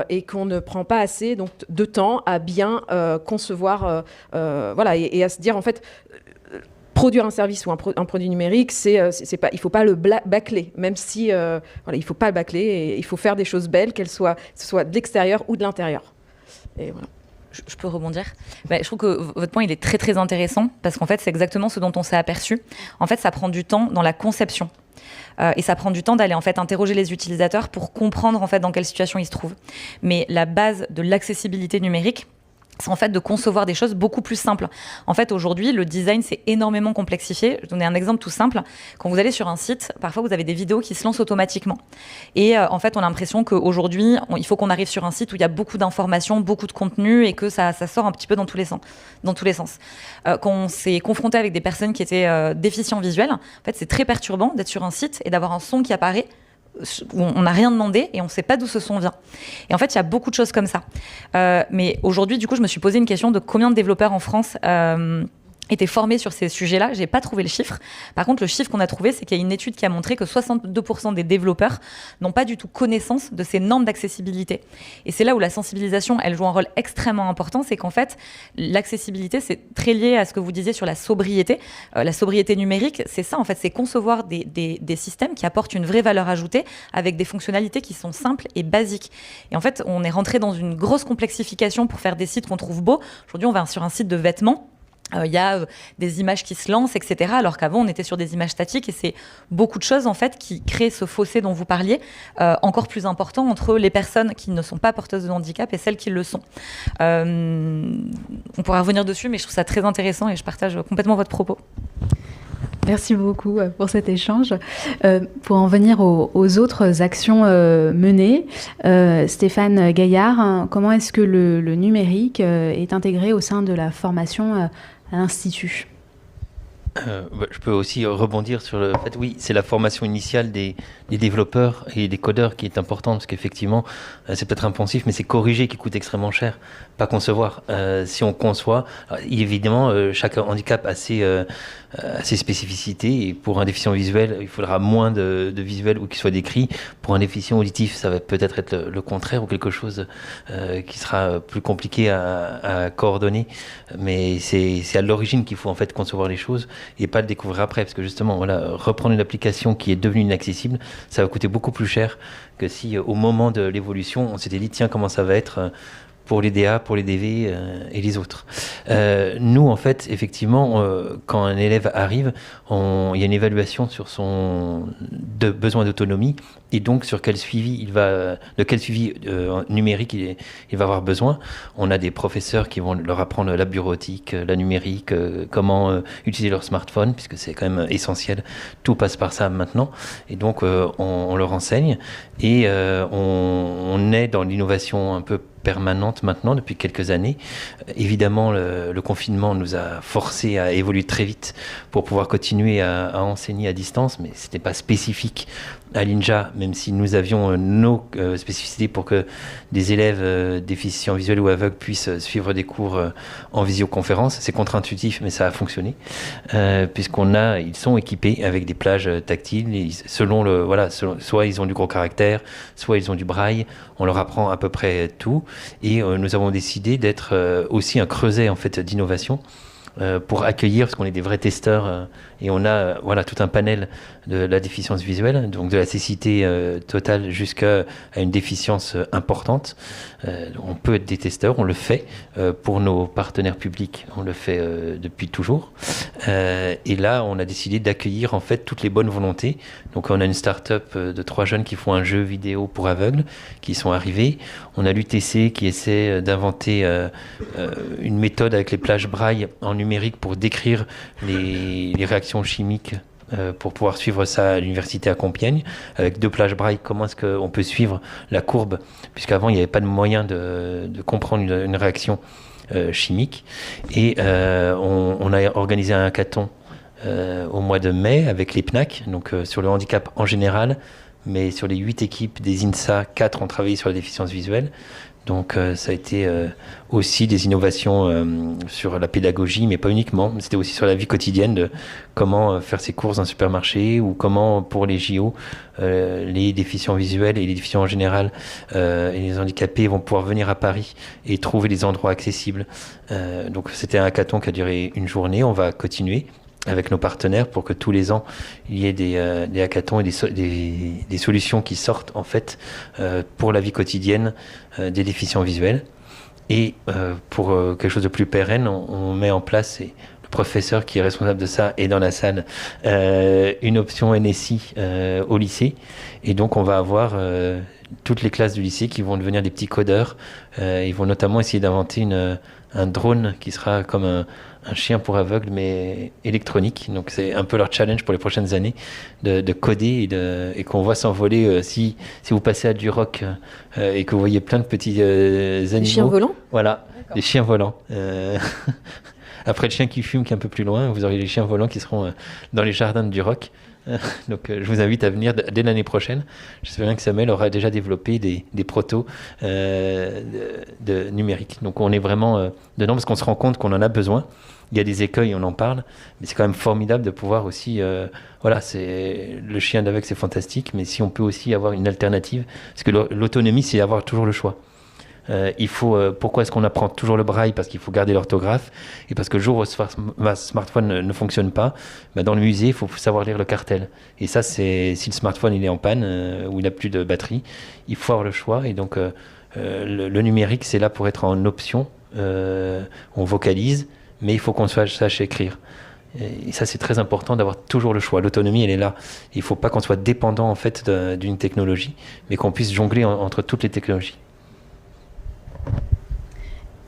et qu'on ne prend pas assez donc, de temps à bien concevoir voilà, et à se dire en fait... Produire un service ou un produit numérique, c'est pas, il faut pas le bâcler, même si voilà, il faut pas le bâcler et il faut faire des choses belles, que ce soit de l'extérieur ou de l'intérieur. Et voilà. Je peux rebondir. Je trouve que votre point il est très très intéressant parce qu'en fait c'est exactement ce dont on s'est aperçu. En fait, ça prend du temps dans la conception. Et ça prend du temps d'aller en fait interroger les utilisateurs pour comprendre en fait dans quelle situation ils se trouvent. Mais la base de l'accessibilité numérique, c'est en fait de concevoir des choses beaucoup plus simples. En fait, aujourd'hui, le design s'est énormément complexifié. Je vais donner un exemple tout simple. Quand vous allez sur un site, parfois vous avez des vidéos qui se lancent automatiquement. Et en fait, on a l'impression qu'aujourd'hui, il faut qu'on arrive sur un site où il y a beaucoup d'informations, beaucoup de contenu et que ça sort un petit peu dans tous les sens. Quand on s'est confronté avec des personnes qui étaient déficients visuels, en fait, c'est très perturbant d'être sur un site et d'avoir un son qui apparaît où on n'a rien demandé et on ne sait pas d'où ce son vient. Et en fait, il y a beaucoup de choses comme ça. Mais aujourd'hui, du coup, je me suis posé une question de combien de développeurs en France étaient formés sur ces sujets-là. Je n'ai pas trouvé le chiffre. Par contre, le chiffre qu'on a trouvé, c'est qu'il y a une étude qui a montré que 62% des développeurs n'ont pas du tout connaissance de ces normes d'accessibilité. Et c'est là où la sensibilisation, elle joue un rôle extrêmement important. C'est qu'en fait, l'accessibilité, c'est très lié à ce que vous disiez sur la sobriété. La sobriété numérique, c'est ça, en fait, c'est concevoir des systèmes qui apportent une vraie valeur ajoutée avec des fonctionnalités qui sont simples et basiques. Et en fait, on est rentré dans une grosse complexification pour faire des sites qu'on trouve beaux. Aujourd'hui, on va sur un site de vêtements. Il y a des images qui se lancent, etc. Alors qu'avant, on était sur des images statiques et c'est beaucoup de choses en fait qui créent ce fossé dont vous parliez, encore plus important entre les personnes qui ne sont pas porteuses de handicap et celles qui le sont. On pourra revenir dessus, mais je trouve ça très intéressant et je partage complètement votre propos. Merci beaucoup pour cet échange. Pour en venir aux autres actions menées, Stéphane Gaillard, comment est-ce que le numérique est intégré au sein de la formation à l'Institut ? Je peux aussi rebondir sur le fait, oui, c'est la formation initiale des développeurs et des codeurs qui est importante, parce qu'effectivement, c'est peut-être impensif, mais c'est corriger qui coûte extrêmement cher, pas concevoir. Si on conçoit, évidemment, chaque handicap a ses spécificités, et pour un déficient visuel, il faudra moins de visuel ou qu'il soit décrit. Pour un déficient auditif, ça va peut-être être le contraire, ou quelque chose qui sera plus compliqué à coordonner, mais c'est à l'origine qu'il faut en fait concevoir les choses, et pas le découvrir après, parce que justement, voilà, reprendre une application qui est devenue inaccessible, ça va coûter beaucoup plus cher que si au moment de l'évolution, on s'était dit, tiens, comment ça va être pour les DA, pour les DV et les autres. Nous, en fait, effectivement, quand un élève arrive, il y a une évaluation sur son besoin d'autonomie et donc sur quel suivi de quel suivi numérique il va avoir besoin. On a des professeurs qui vont leur apprendre la bureautique, la numérique, comment utiliser leur smartphone, puisque c'est quand même essentiel. Tout passe par ça maintenant. Et donc, on leur enseigne et on est dans l'innovation un peu permanente maintenant depuis quelques années. Évidemment, le confinement nous a forcé à évoluer très vite pour pouvoir continuer à enseigner à distance, mais ce n'était pas spécifique à l'INJA, même si nous avions nos spécificités pour que des élèves déficients visuels ou aveugles puissent suivre des cours en visioconférence. C'est contre-intuitif, mais ça a fonctionné, ils sont équipés avec des plages tactiles, et soit ils ont du gros caractère, soit ils ont du braille. On leur apprend à peu près tout, et nous avons décidé d'être aussi un creuset en fait d'innovation pour accueillir, parce qu'on est des vrais testeurs et on a tout un panel de la déficience visuelle, donc de la cécité totale jusqu'à une déficience importante. On peut être des testeurs, on le fait pour nos partenaires publics, on le fait depuis toujours. Et là, on a décidé d'accueillir en fait toutes les bonnes volontés. Donc on a une start-up de 3 jeunes qui font un jeu vidéo pour aveugles, qui sont arrivés. On a l'UTC qui essaie d'inventer une méthode avec les plages braille en numérique pour décrire les réactions chimiques, pour pouvoir suivre ça à l'université à Compiègne, avec 2 plages braille. Comment est-ce qu'on peut suivre la courbe, puisqu'avant il n'y avait pas de moyen de comprendre une réaction chimique. Et on a organisé un hackathon au mois de mai avec les PNAC, donc sur le handicap en général, mais sur les 8 équipes des INSA, 4 ont travaillé sur la déficience visuelle. Donc ça a été aussi des innovations sur la pédagogie, mais pas uniquement. C'était aussi sur la vie quotidienne de comment faire ses courses dans un supermarché ou comment pour les JO, les déficients visuels et les déficients en général et les handicapés vont pouvoir venir à Paris et trouver des endroits accessibles. Donc c'était un hackathon qui a duré une journée. On va continuer avec nos partenaires pour que tous les ans il y ait des hackathons et des solutions qui sortent en fait pour la vie quotidienne des déficients visuels. Et pour quelque chose de plus pérenne, on met en place, et le professeur qui est responsable de ça est dans la salle, une option NSI au lycée. Et donc on va avoir toutes les classes du lycée qui vont devenir des petits codeurs. Ils vont notamment essayer d'inventer un drone qui sera comme un chien pour aveugles, mais électronique. Donc c'est un peu leur challenge pour les prochaines années, de coder et qu'on voit s'envoler. Si vous passez à Duroc et que vous voyez plein de petits animaux... Des chiens volants ? Voilà, des chiens volants. Après le chien qui fume, qui est un peu plus loin, vous aurez les chiens volants qui seront dans les jardins de Duroc. Donc je vous invite à venir dès l'année prochaine. J'espère bien que Samuel aura déjà développé des protos de numérique. Donc on est vraiment dedans parce qu'on se rend compte qu'on en a besoin. Il y a des écueils, on en parle, mais c'est quand même formidable de pouvoir aussi... voilà, le chien d'aveugle, c'est fantastique, mais si on peut aussi avoir une alternative, parce que l'autonomie, c'est avoir toujours le choix. Pourquoi est-ce qu'on apprend toujours le braille? Parce qu'il faut garder l'orthographe et parce que le jour où votre smartphone ne fonctionne pas, dans le musée, il faut savoir lire le cartel. Et ça, si le smartphone il est en panne ou il n'a plus de batterie, il faut avoir le choix. Et donc, le numérique, c'est là pour être en option. On vocalise, mais il faut qu'on sache écrire. Et ça, c'est très important d'avoir toujours le choix. L'autonomie, elle est là. Il ne faut pas qu'on soit dépendant en fait d'une technologie, mais qu'on puisse jongler entre toutes les technologies.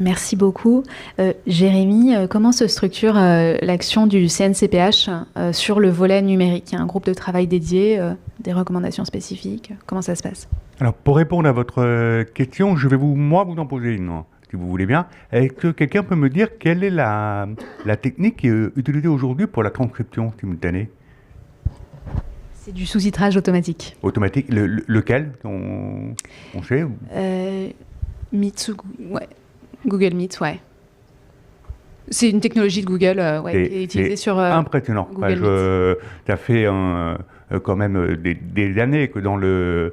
Merci beaucoup. Jérémy, comment se structure l'action du CNCPH sur le volet numérique? Il y a un groupe de travail dédié, des recommandations spécifiques? Comment ça se passe? Alors, pour répondre à votre question, je vais vous en poser une, si vous voulez bien. Est-ce que quelqu'un peut me dire quelle est la technique qui est utilisée aujourd'hui pour la transcription simultanée? C'est du sous-titrage automatique. Automatique, lequel on sait Meet, ouais. Google Meet, ouais. C'est une technologie de Google qui est utilisée sur impressionnant. Google Meet. Ça fait quand même des années que dans le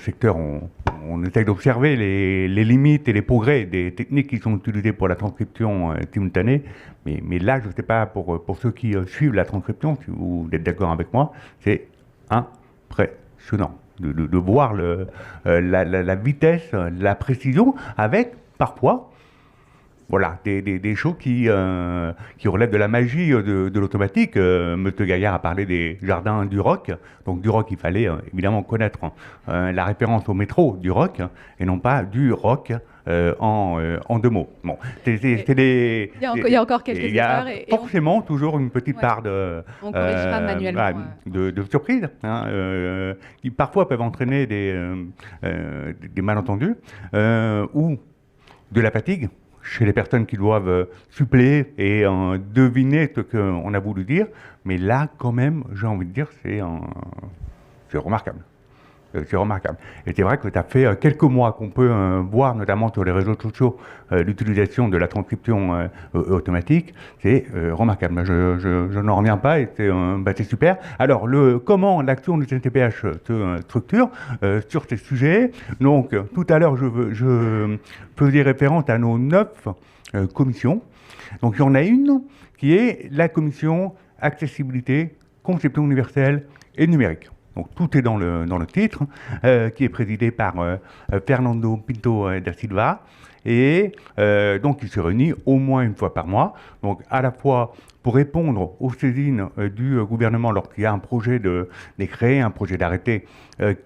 secteur, on essaie d'observer les limites et les progrès des techniques qui sont utilisées pour la transcription simultanée. Mais là, je ne sais pas, pour ceux qui suivent la transcription, si vous êtes d'accord avec moi, c'est impressionnant de voir la vitesse, la précision, avec parfois des choses qui relèvent de la magie de l'automatique. Monsieur Gaillard a parlé des jardins Duroc. Donc Duroc, il fallait évidemment connaître la référence au métro Duroc et non pas du rock en deux mots. Bon, il y a encore quelques erreurs. Il y a forcément toujours une petite part de surprise, qui parfois peuvent entraîner des malentendus ou de la fatigue chez les personnes qui doivent suppléer et deviner ce qu'on a voulu dire. Mais là, quand même, j'ai envie de dire, c'est remarquable. C'est remarquable. Et c'est vrai que ça fait quelques mois qu'on peut voir, notamment sur les réseaux sociaux, l'utilisation de la transcription automatique. C'est remarquable. Je n'en reviens pas et c'est super. Alors, comment l'action du CNCPH se structure sur ces sujets? Donc, tout à l'heure, je faisais référence à nos 9 commissions. Donc, il y en a une qui est la commission accessibilité, conception universelle et numérique. Donc tout est dans le titre, qui est présidé par Fernando Pinto da Silva, et donc il se réunit au moins une fois par mois, donc à la fois pour répondre aux saisines du gouvernement lorsqu'il y a un projet de créer un projet d'arrêté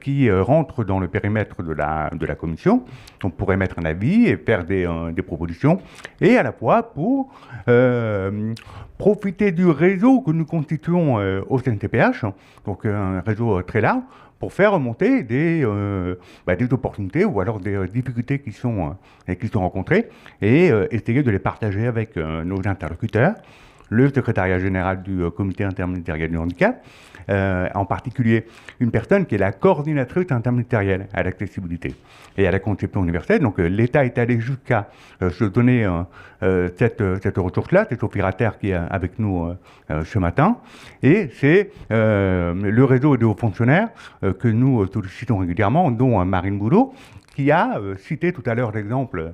qui rentre dans le périmètre de la commission, on pourrait mettre un avis et faire des propositions, et à la fois pour profiter du réseau que nous constituons au CNCPH, donc un réseau très large, pour faire remonter des opportunités ou alors des difficultés qui sont rencontrées et essayer de les partager avec nos interlocuteurs. le secrétariat général du comité interministériel du handicap, en particulier une personne qui est la coordinatrice interministérielle à l'accessibilité et à la conception universelle. Donc l'État est allé jusqu'à se donner cette ressource-là. C'est Sophie Rater qui est avec nous ce matin. Et c'est le réseau des hauts fonctionnaires que nous sollicitons régulièrement, dont Marine Boudot, qui a cité tout à l'heure l'exemple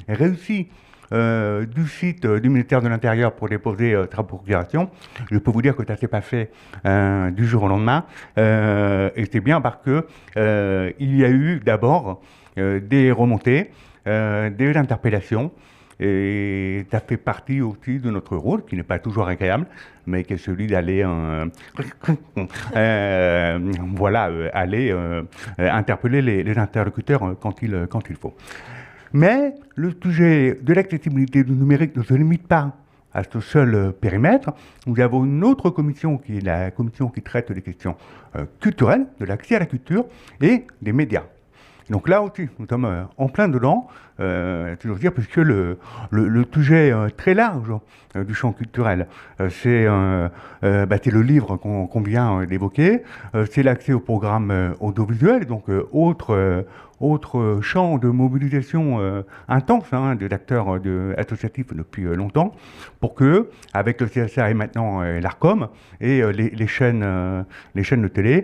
réussi du site du ministère de l'Intérieur pour déposer sa procuration. Je peux vous dire que ça ne s'est pas fait du jour au lendemain. Et c'est bien parce que il y a eu d'abord des remontées, des interpellations. Et ça fait partie aussi de notre rôle, qui n'est pas toujours agréable, mais qui est celui d'aller aller interpeller les interlocuteurs quand il faut. Mais le sujet de l'accessibilité du numérique ne se limite pas à ce seul périmètre. Nous avons une autre commission qui est la commission qui traite des questions culturelles, de l'accès à la culture et des médias. Donc là aussi, nous sommes en plein dedans, toujours dire, puisque le sujet très large du champ culturel, c'est le livre qu'on vient d'évoquer, c'est l'accès au programme audiovisuel, donc autre champ de mobilisation intense des acteurs associatifs depuis longtemps, pour que, avec le CSA et maintenant l'ARCOM et les chaînes de télé,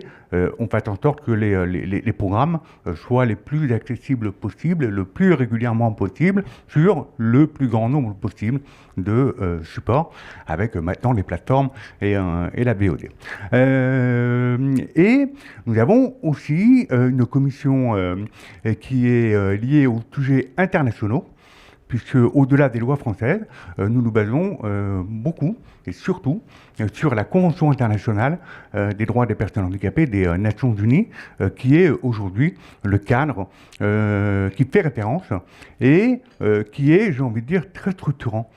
on fasse en sorte que les programmes soient les plus accessibles possibles, le plus régulièrement possible, sur le plus grand nombre possible de supports, avec maintenant les plateformes et la VOD. Et nous avons aussi une commission qui est liée aux sujets internationaux, puisque au-delà des lois françaises, nous nous basons beaucoup et surtout sur la Convention internationale des droits des personnes handicapées des Nations Unies, qui est aujourd'hui le cadre qui fait référence et qui est, j'ai envie de dire, très structurant.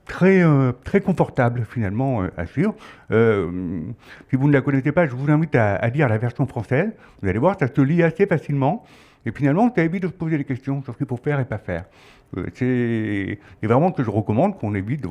Très confortable finalement à suivre. Si vous ne la connaissez pas, je vous invite à lire la version française. Vous allez voir, ça se lit assez facilement. Et finalement, ça évite de se poser des questions sur ce qu'il faut faire et pas faire. C'est vraiment ce que je recommande, qu'on évite de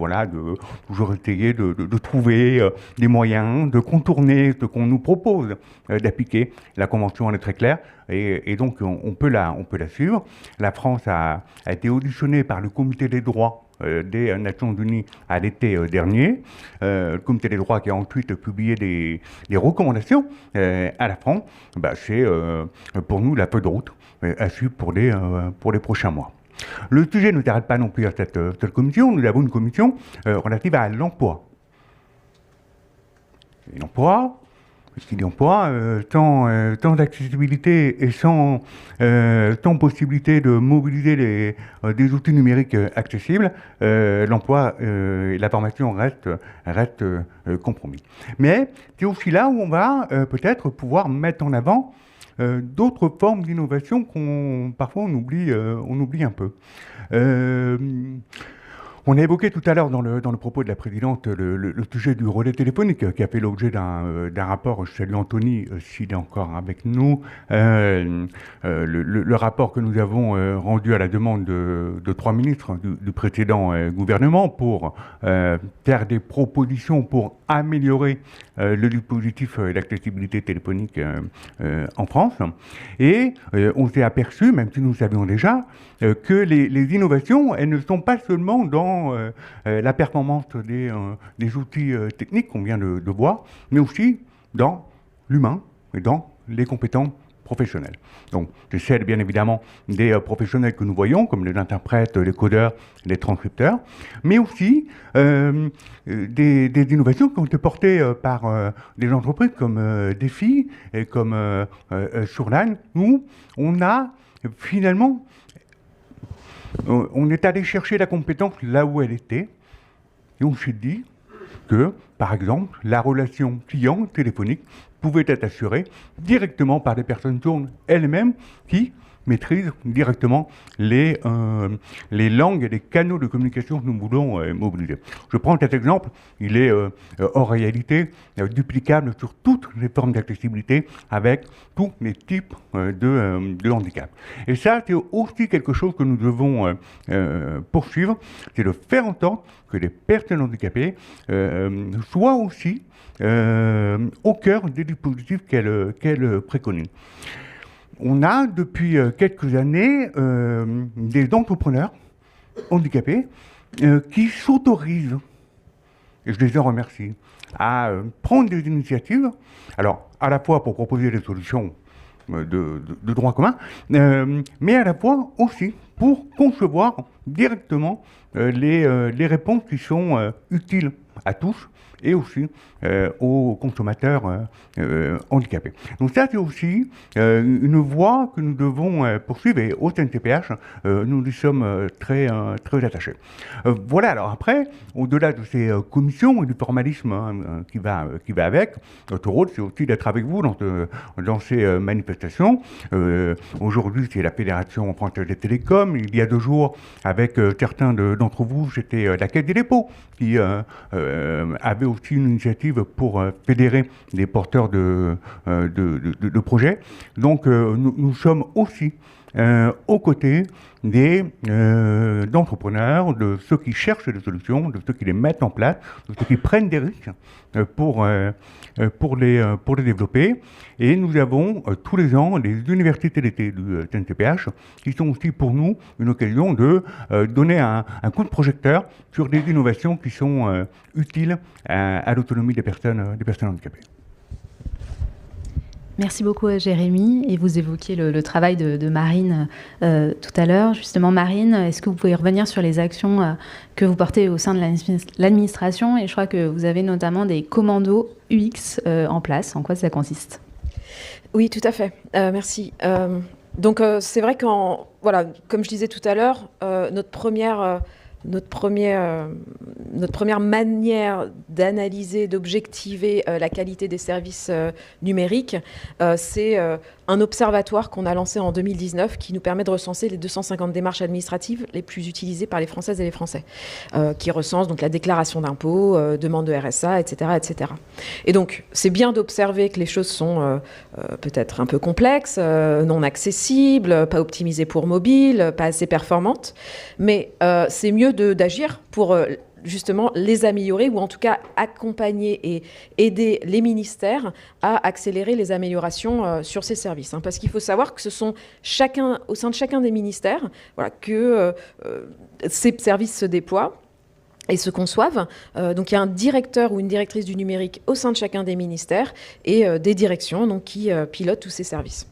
toujours essayer de trouver des moyens, de contourner ce qu'on nous propose d'appliquer. La Convention, elle est très claire, et donc on peut la suivre. La France a été auditionnée par le Comité des droits des Nations Unies à l'été dernier. Le Comité des droits qui a ensuite publié des recommandations à la France. C'est pour nous la feuille de route à suivre pour les prochains mois. Le sujet ne s'arrête pas non plus à cette commission. Nous avons une commission relative à l'emploi. Et l'emploi, qui dit emploi, sans accessibilité et sans possibilité de mobiliser des outils numériques accessibles, l'emploi et la formation restent compromis. Mais c'est aussi là où on va peut-être pouvoir mettre en avant d'autres formes d'innovation parfois on oublie un peu. On a évoqué tout à l'heure dans le propos de la présidente le sujet du relais téléphonique qui a fait l'objet d'un rapport. Je salue Anthony s'il est encore avec nous. Le rapport que nous avons rendu à la demande de 3 ministres du précédent gouvernement pour faire des propositions pour améliorer le dispositif d'accessibilité téléphonique en France. Et on s'est aperçu, même si nous savions déjà, que les innovations, elles ne sont pas seulement dans la performance des outils techniques qu'on vient de voir, mais aussi dans l'humain et dans les compétences professionnelles. Donc, c'est celle, bien évidemment, des professionnels que nous voyons, comme les interprètes, les codeurs, les transcripteurs, mais aussi des innovations qui ont été portées par des entreprises comme Defi et comme Surline, où on a finalement on est allé chercher la compétence là où elle était, et on s'est dit que, par exemple, la relation client téléphonique pouvait être assurée directement par des personnes sourdes elles-mêmes qui maîtrisent directement les langues et les canaux de communication que nous voulons mobiliser. Je prends cet exemple, il est en réalité duplicable sur toutes les formes d'accessibilité avec tous les types de handicap. Et ça, c'est aussi quelque chose que nous devons poursuivre, c'est de faire en sorte que les personnes handicapées soient aussi au cœur des dispositifs qu'elles préconisent. On a depuis quelques années des entrepreneurs handicapés qui s'autorisent, et je les en remercie, à prendre des initiatives, alors à la fois pour proposer des solutions de droit commun, mais à la fois aussi pour concevoir directement les réponses qui sont utiles à tous et aussi aux consommateurs handicapés. Donc ça, c'est aussi une voie que nous devons poursuivre, et au CNTPH, nous y sommes très attachés. Voilà, alors après, au-delà de ces commissions et du formalisme qui va avec, notre rôle, c'est aussi d'être avec vous dans ces manifestations. Aujourd'hui, c'est la Fédération française des télécoms. Il y a 2 jours, avec certains d'entre vous, c'était la Caisse des dépôts qui avait aussi une initiative pour fédérer les porteurs de projets. Donc nous sommes aussi aux côtés d'entrepreneurs, de ceux qui cherchent des solutions, de ceux qui les mettent en place, de ceux qui prennent des risques pour les développer. Et nous avons tous les ans les universités d'été du CNTPH qui sont aussi pour nous une occasion de donner un coup de projecteur sur des innovations qui sont utiles à l'autonomie des personnes handicapées. Merci beaucoup Jérémy, et vous évoquiez le travail de Marine tout à l'heure. Justement Marine, est-ce que vous pouvez revenir sur les actions que vous portez au sein de l'administration, et je crois que vous avez notamment des commandos UX en place. En quoi ça consiste ? Oui, tout à fait. Merci. Donc c'est vrai voilà, comme je disais tout à l'heure, notre première manière d'analyser, d'objectiver la qualité des services numériques, c'est un observatoire qu'on a lancé en 2019 qui nous permet de recenser les 250 démarches administratives les plus utilisées par les Françaises et les Français, qui recense donc la déclaration d'impôts, demande de RSA, etc., etc. Et donc, c'est bien d'observer que les choses sont peut-être un peu complexes, non accessibles, pas optimisées pour mobile, pas assez performantes, mais c'est mieux d'agir pour justement les améliorer, ou en tout cas accompagner et aider les ministères à accélérer les améliorations sur ces services. Parce qu'il faut savoir que ce sont au sein de chacun des ministères, voilà, que ces services se déploient et se conçoivent. Donc il y a un directeur ou une directrice du numérique au sein de chacun des ministères, et des directions donc, qui pilotent tous ces services.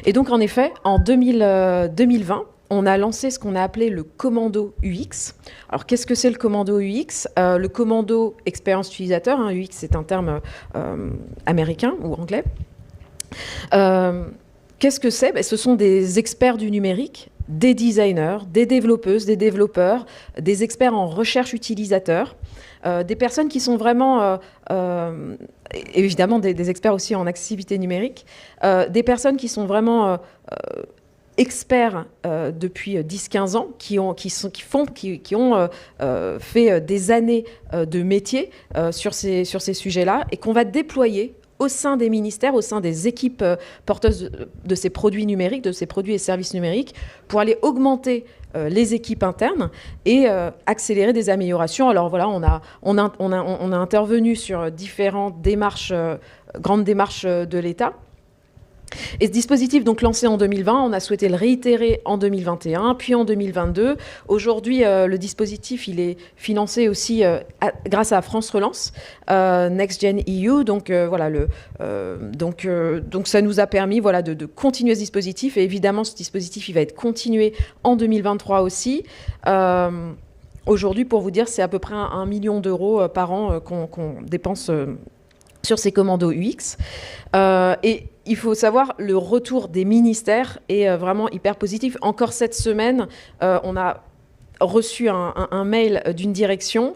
Et donc en effet, en 2020, on a lancé ce qu'on a appelé le commando UX. Alors, qu'est-ce que c'est le commando UX ? Le commando expérience utilisateur, UX c'est un terme américain ou anglais. Qu'est-ce que c'est ? Ce sont des experts du numérique, des designers, des développeuses, des développeurs, des experts en recherche utilisateur, des personnes qui sont vraiment, évidemment des experts aussi en accessibilité numérique, des personnes qui sont vraiment experts depuis 10-15 ans, qui ont fait des années de métier sur ces sujets-là, et qu'on va déployer au sein des ministères, au sein des équipes porteuses de ces produits numériques, de ces produits et services numériques, pour aller augmenter les équipes internes et accélérer des améliorations. Alors voilà, on a intervenu sur différentes démarches, grandes démarches de l'État. Et ce dispositif, donc lancé en 2020, on a souhaité le réitérer en 2021, puis en 2022. Aujourd'hui, le dispositif, il est financé aussi grâce à France Relance, Next Gen EU. Donc voilà, donc ça nous a permis, voilà, de continuer ce dispositif. Et évidemment, ce dispositif, il va être continué en 2023 aussi. Aujourd'hui, pour vous dire, c'est à peu près 1 million d'euros par an qu'on dépense sur ces commandos UX. Et il faut savoir, le retour des ministères est vraiment hyper positif. Encore cette semaine, on a reçu un mail d'une direction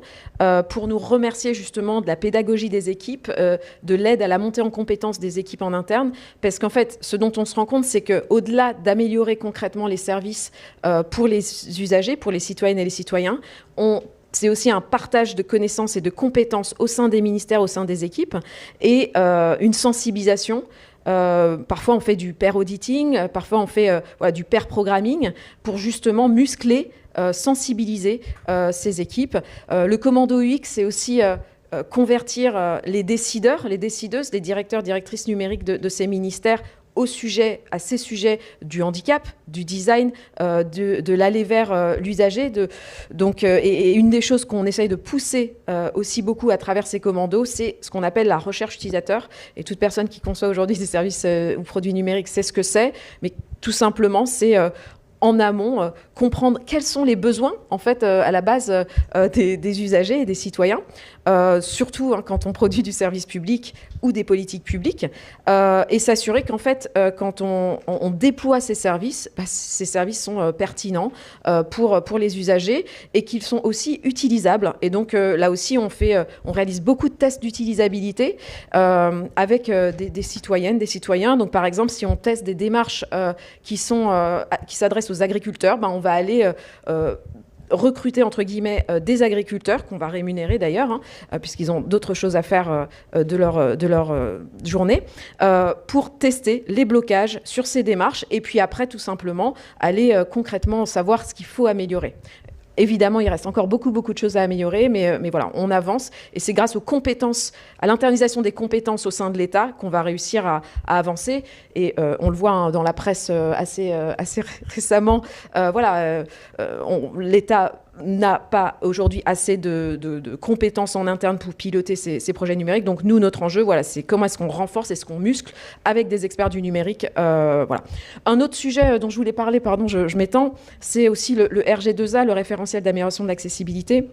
pour nous remercier justement de la pédagogie des équipes, de l'aide à la montée en compétence des équipes en interne, parce qu'en fait, ce dont on se rend compte, c'est qu'au-delà d'améliorer concrètement les services pour les usagers, pour les citoyennes et les citoyens, c'est aussi un partage de connaissances et de compétences au sein des ministères, au sein des équipes, et une sensibilisation. Parfois on fait du pair auditing, parfois on fait du pair programming pour justement muscler, sensibiliser ces équipes. Le commando UX, c'est aussi convertir les décideurs, les décideuses, les directeurs, directrices numériques de ces ministères à ces sujets du handicap, du design, de l'aller vers l'usager. Et une des choses qu'on essaye de pousser aussi beaucoup à travers ces commandos, c'est ce qu'on appelle la recherche utilisateur. Et toute personne qui conçoit aujourd'hui des services ou produits numériques sait ce que c'est. Mais tout simplement, c'est en amont, comprendre quels sont les besoins en fait à la base des usagers et des citoyens, surtout quand on produit du service public ou des politiques publiques, et s'assurer qu'en fait quand on déploie ces services sont pertinents pour les usagers et qu'ils sont aussi utilisables. Et donc là aussi on réalise beaucoup de tests d'utilisabilité avec des citoyennes, des citoyens. Donc par exemple si on teste des démarches qui s'adressent aux agriculteurs, on va aller recruter entre guillemets des agriculteurs qu'on va rémunérer d'ailleurs, puisqu'ils ont d'autres choses à faire de leur journée, pour tester les blocages sur ces démarches et puis après tout simplement aller concrètement savoir ce qu'il faut améliorer. Évidemment, il reste encore beaucoup de choses à améliorer, mais voilà, on avance. Et c'est grâce aux compétences, à l'internalisation des compétences au sein de l'État qu'on va réussir à avancer. Et on le voit dans la presse assez récemment. L'État n'a pas aujourd'hui assez de compétences en interne pour piloter ces projets numériques. Donc nous, notre enjeu, c'est comment est-ce qu'on renforce, est-ce qu'on muscle avec des experts du numérique. Un autre sujet dont je voulais parler, je m'étends, c'est aussi le RG2A, le référentiel d'amélioration de l'accessibilité.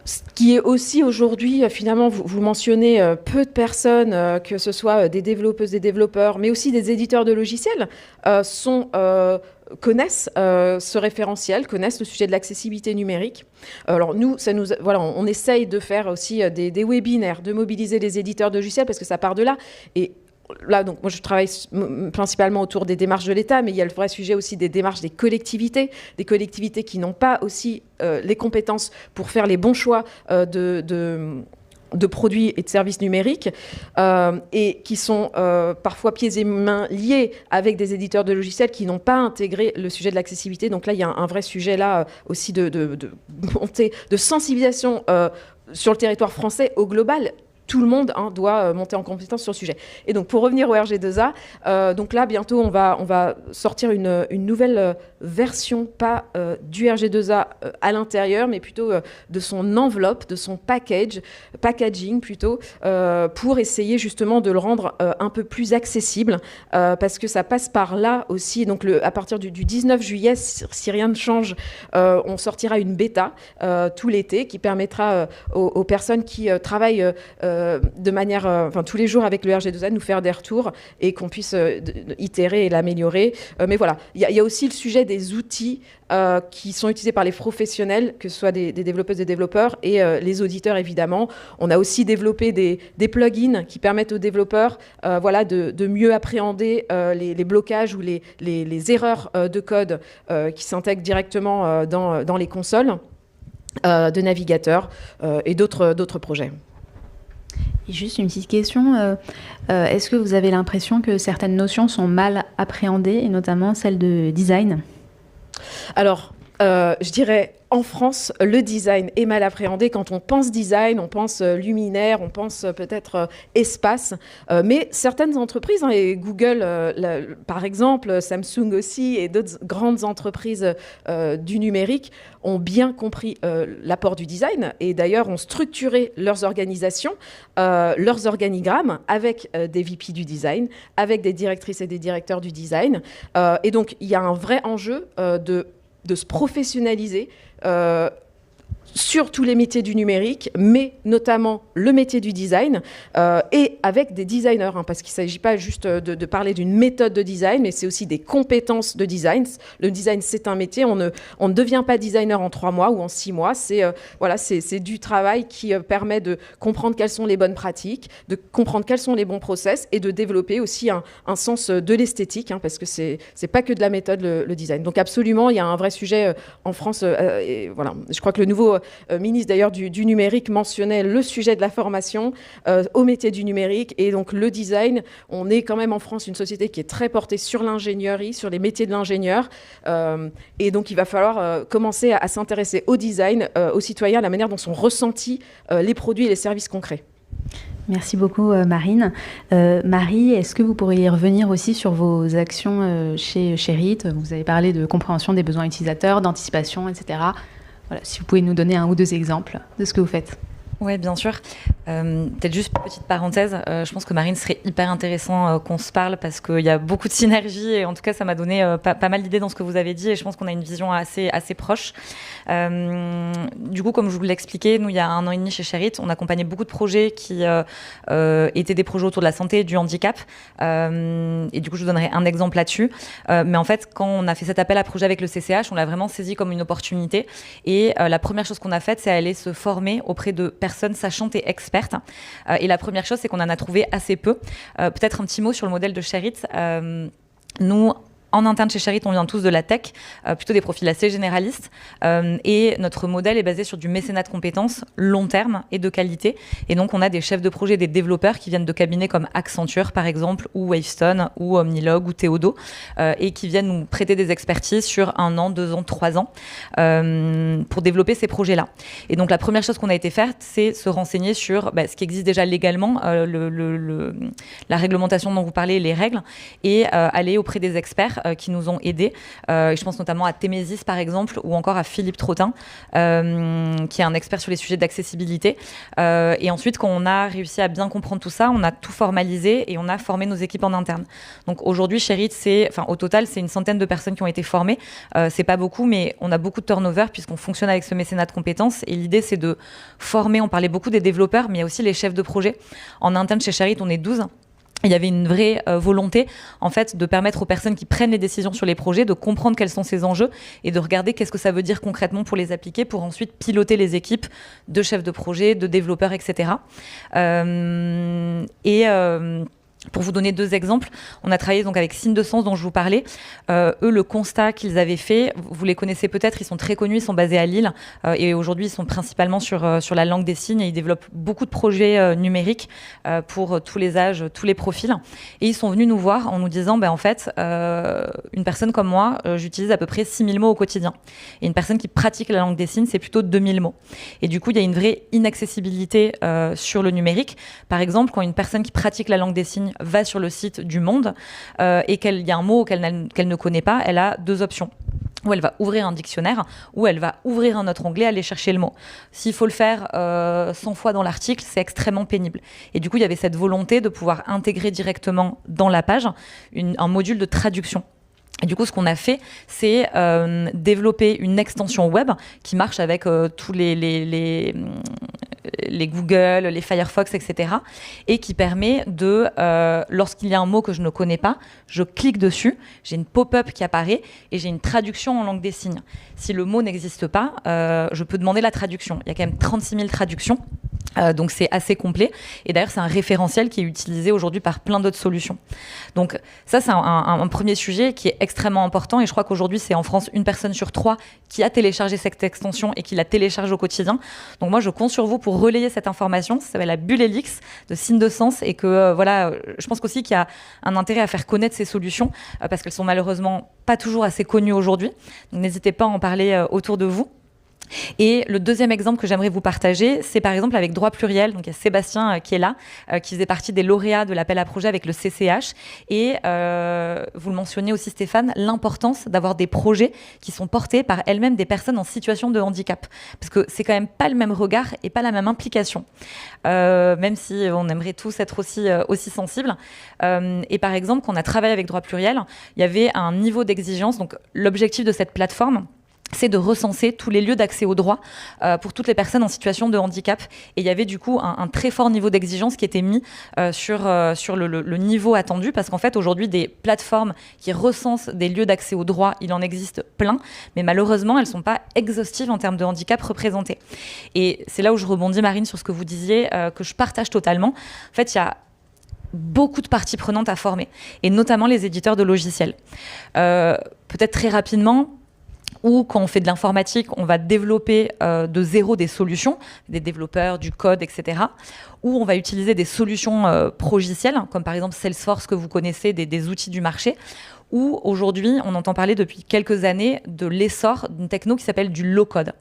Ce qui est aussi aujourd'hui, finalement, vous mentionnez peu de personnes, que ce soit des développeuses, des développeurs, mais aussi des éditeurs de logiciels, connaissent ce référentiel, connaissent le sujet de l'accessibilité numérique. Alors nous, on essaye de faire aussi des webinaires, de mobiliser les éditeurs de logiciels parce que ça part de là. Et là, donc, moi, je travaille principalement autour des démarches de l'État, mais il y a le vrai sujet aussi des démarches des collectivités qui n'ont pas aussi les compétences pour faire les bons choix de produits et de services numériques et qui sont parfois pieds et mains liés avec des éditeurs de logiciels qui n'ont pas intégré le sujet de l'accessibilité. Donc là, il y a un vrai sujet là aussi de montée, de sensibilisation sur le territoire français au global. Tout le monde doit monter en compétence sur le sujet. Et donc, pour revenir au RG2A, donc là, bientôt, on va sortir une nouvelle version, pas du RG2A à l'intérieur, mais plutôt de son enveloppe, de son packaging plutôt, pour essayer justement de le rendre un peu plus accessible, parce que ça passe par là aussi. Donc, à partir du 19 juillet, si rien ne change, on sortira une bêta tout l'été qui permettra aux personnes qui travaillent de manière, tous les jours avec le RG2A, nous faire des retours et qu'on puisse itérer et l'améliorer. Mais voilà, il y a aussi le sujet des outils qui sont utilisés par les professionnels, que ce soit des développeuses et des développeurs, et les auditeurs, évidemment. On a aussi développé des plugins qui permettent aux développeurs de mieux appréhender les blocages ou les erreurs de code qui s'intègrent directement dans les consoles de navigateurs et d'autres projets. Et juste une petite question, est-ce que vous avez l'impression que certaines notions sont mal appréhendées, et notamment celle de design ? Alors, je dirais, en France, le design est mal appréhendé. Quand on pense design, on pense luminaire, on pense peut-être espace. Mais certaines entreprises, et Google par exemple, Samsung aussi, et d'autres grandes entreprises du numérique ont bien compris l'apport du design et d'ailleurs ont structuré leurs organisations, leurs organigrammes avec des VP du design, avec des directrices et des directeurs du design. Et donc, il y a un vrai enjeu de se professionnaliser sur tous les métiers du numérique, mais notamment le métier du design, et avec des designers, parce qu'il ne s'agit pas juste de parler d'une méthode de design, mais c'est aussi des compétences de design. Le design, c'est un métier, on ne devient pas designer en 3 mois ou en 6 mois, c'est du travail qui permet de comprendre quelles sont les bonnes pratiques, de comprendre quels sont les bons process, et de développer aussi un sens de l'esthétique, parce que c'est pas que de la méthode, le design. Donc absolument, il y a un vrai sujet en France, et voilà. Je crois que le nouveau ministre d'ailleurs du numérique mentionnait le sujet de la formation au métier du numérique, et donc le design. On est quand même en France une société qui est très portée sur l'ingénierie, sur les métiers de l'ingénieur, et donc il va falloir commencer à s'intéresser au design, aux citoyens, à la manière dont sont ressentis les produits et les services concrets. Merci beaucoup Marine. Marie, est-ce que vous pourriez revenir aussi sur vos actions chez Sherit? Vous avez parlé de compréhension des besoins utilisateurs, d'anticipation, etc. Voilà, si vous pouvez nous donner 1 ou 2 exemples de ce que vous faites. Oui, bien sûr. Peut-être juste une petite parenthèse. Je pense que Marine, serait hyper intéressant qu'on se parle parce qu'il y a beaucoup de synergies et en tout cas, ça m'a donné pas mal d'idées dans ce que vous avez dit et je pense qu'on a une vision assez proche. Du coup, comme je vous l'ai expliqué, nous, il y a 1 an et demi chez Sherit, on accompagnait beaucoup de projets qui étaient des projets autour de la santé et du handicap. Et du coup, je vous donnerai un exemple là-dessus. Mais en fait, quand on a fait cet appel à projet avec le CCH, on l'a vraiment saisi comme une opportunité. Et la première chose qu'on a faite, c'est aller se former auprès de personnes sachantes et expertes. Et la première chose, c'est qu'on en a trouvé assez peu. Peut-être un petit mot sur le modèle de Sherit. Nous, en interne chez Sherit, on vient tous de la tech, plutôt des profils assez généralistes. Et notre modèle est basé sur du mécénat de compétences long terme et de qualité. Et donc, on a des chefs de projet, des développeurs qui viennent de cabinets comme Accenture, par exemple, ou Wavestone, ou Omnilog, ou Théodo, et qui viennent nous prêter des expertises sur 1 an, 2 ans, 3 ans, pour développer ces projets-là. Et donc, la première chose qu'on a été faire, c'est se renseigner sur ce qui existe déjà légalement, la réglementation dont vous parlez, les règles, et aller auprès des experts qui nous ont aidés. Je pense notamment à Témésis, par exemple, ou encore à Philippe Trottin, qui est un expert sur les sujets d'accessibilité. Et ensuite, quand on a réussi à bien comprendre tout ça, on a tout formalisé et on a formé nos équipes en interne. Donc aujourd'hui, Sherit, au total, c'est une centaine de personnes qui ont été formées. C'est pas beaucoup, mais on a beaucoup de turnover puisqu'on fonctionne avec ce mécénat de compétences. Et l'idée, c'est de former, on parlait beaucoup des développeurs, mais il y a aussi les chefs de projet. En interne, chez Sherit, on est 12. Il y avait une vraie volonté, en fait, de permettre aux personnes qui prennent les décisions sur les projets de comprendre quels sont ces enjeux et de regarder qu'est-ce que ça veut dire concrètement pour les appliquer, pour ensuite piloter les équipes de chefs de projet, de développeurs, etc. Pour vous donner 2 exemples, on a travaillé donc avec Signe de Sens dont je vous parlais. Eux, le constat qu'ils avaient fait, vous les connaissez peut-être, ils sont très connus, ils sont basés à Lille et aujourd'hui ils sont principalement sur la langue des signes et ils développent beaucoup de projets numériques pour tous les âges, tous les profils. Et ils sont venus nous voir en nous disant, en fait, une personne comme moi, j'utilise à peu près 6000 mots au quotidien. Et une personne qui pratique la langue des signes, c'est plutôt 2000 mots. Et du coup, il y a une vraie inaccessibilité sur le numérique. Par exemple, quand une personne qui pratique la langue des signes va sur le site du Monde et qu'il y a un mot qu'elle ne connaît pas, elle a 2 options. Ou elle va ouvrir un dictionnaire, ou elle va ouvrir un autre onglet, aller chercher le mot. S'il faut le faire 100 fois dans l'article, c'est extrêmement pénible. Et du coup, il y avait cette volonté de pouvoir intégrer directement dans la page un module de traduction. Et du coup, ce qu'on a fait, c'est développer une extension web qui marche avec tous les Google, les Firefox, etc. et qui permet de, lorsqu'il y a un mot que je ne connais pas, je clique dessus, j'ai une pop-up qui apparaît et j'ai une traduction en langue des signes. Si le mot n'existe pas, je peux demander la traduction. Il y a quand même 36 000 traductions. Donc c'est assez complet et d'ailleurs c'est un référentiel qui est utilisé aujourd'hui par plein d'autres solutions. Donc ça c'est un premier sujet qui est extrêmement important et je crois qu'aujourd'hui c'est en France 1 personne sur 3 qui a téléchargé cette extension et qui la télécharge au quotidien. Donc moi je compte sur vous pour relayer cette information. Ça s'appelle la bulle Helix de Signe de Sens et que je pense aussi qu'il y a un intérêt à faire connaître ces solutions parce qu'elles sont malheureusement pas toujours assez connues aujourd'hui. Donc n'hésitez pas à en parler autour de vous. Et le deuxième exemple que j'aimerais vous partager, c'est par exemple avec Droit Pluriel. Donc il y a Sébastien qui est là, qui faisait partie des lauréats de l'appel à projet avec le CCH. Et vous le mentionnez aussi Stéphane, l'importance d'avoir des projets qui sont portés par elles-mêmes des personnes en situation de handicap. Parce que c'est quand même pas le même regard et pas la même implication. Même si on aimerait tous être aussi sensibles. Et par exemple, quand on a travaillé avec Droit Pluriel, il y avait un niveau d'exigence. Donc l'objectif de cette plateforme, c'est de recenser tous les lieux d'accès aux droits pour toutes les personnes en situation de handicap. Et il y avait du coup un très fort niveau d'exigence qui était mis sur le niveau attendu, parce qu'en fait aujourd'hui des plateformes qui recensent des lieux d'accès aux droits, il en existe plein, mais malheureusement elles ne sont pas exhaustives en termes de handicap représentés. Et c'est là où je rebondis, Marine, sur ce que vous disiez, que je partage totalement. En fait, il y a beaucoup de parties prenantes à former, et notamment les éditeurs de logiciels. Peut-être très rapidement, ou quand on fait de l'informatique, on va développer de zéro des solutions, des développeurs, du code, etc. Ou on va utiliser des solutions progicielles, comme par exemple Salesforce que vous connaissez, des outils du marché. Ou aujourd'hui, on entend parler depuis quelques années de l'essor d'une techno qui s'appelle du low-code.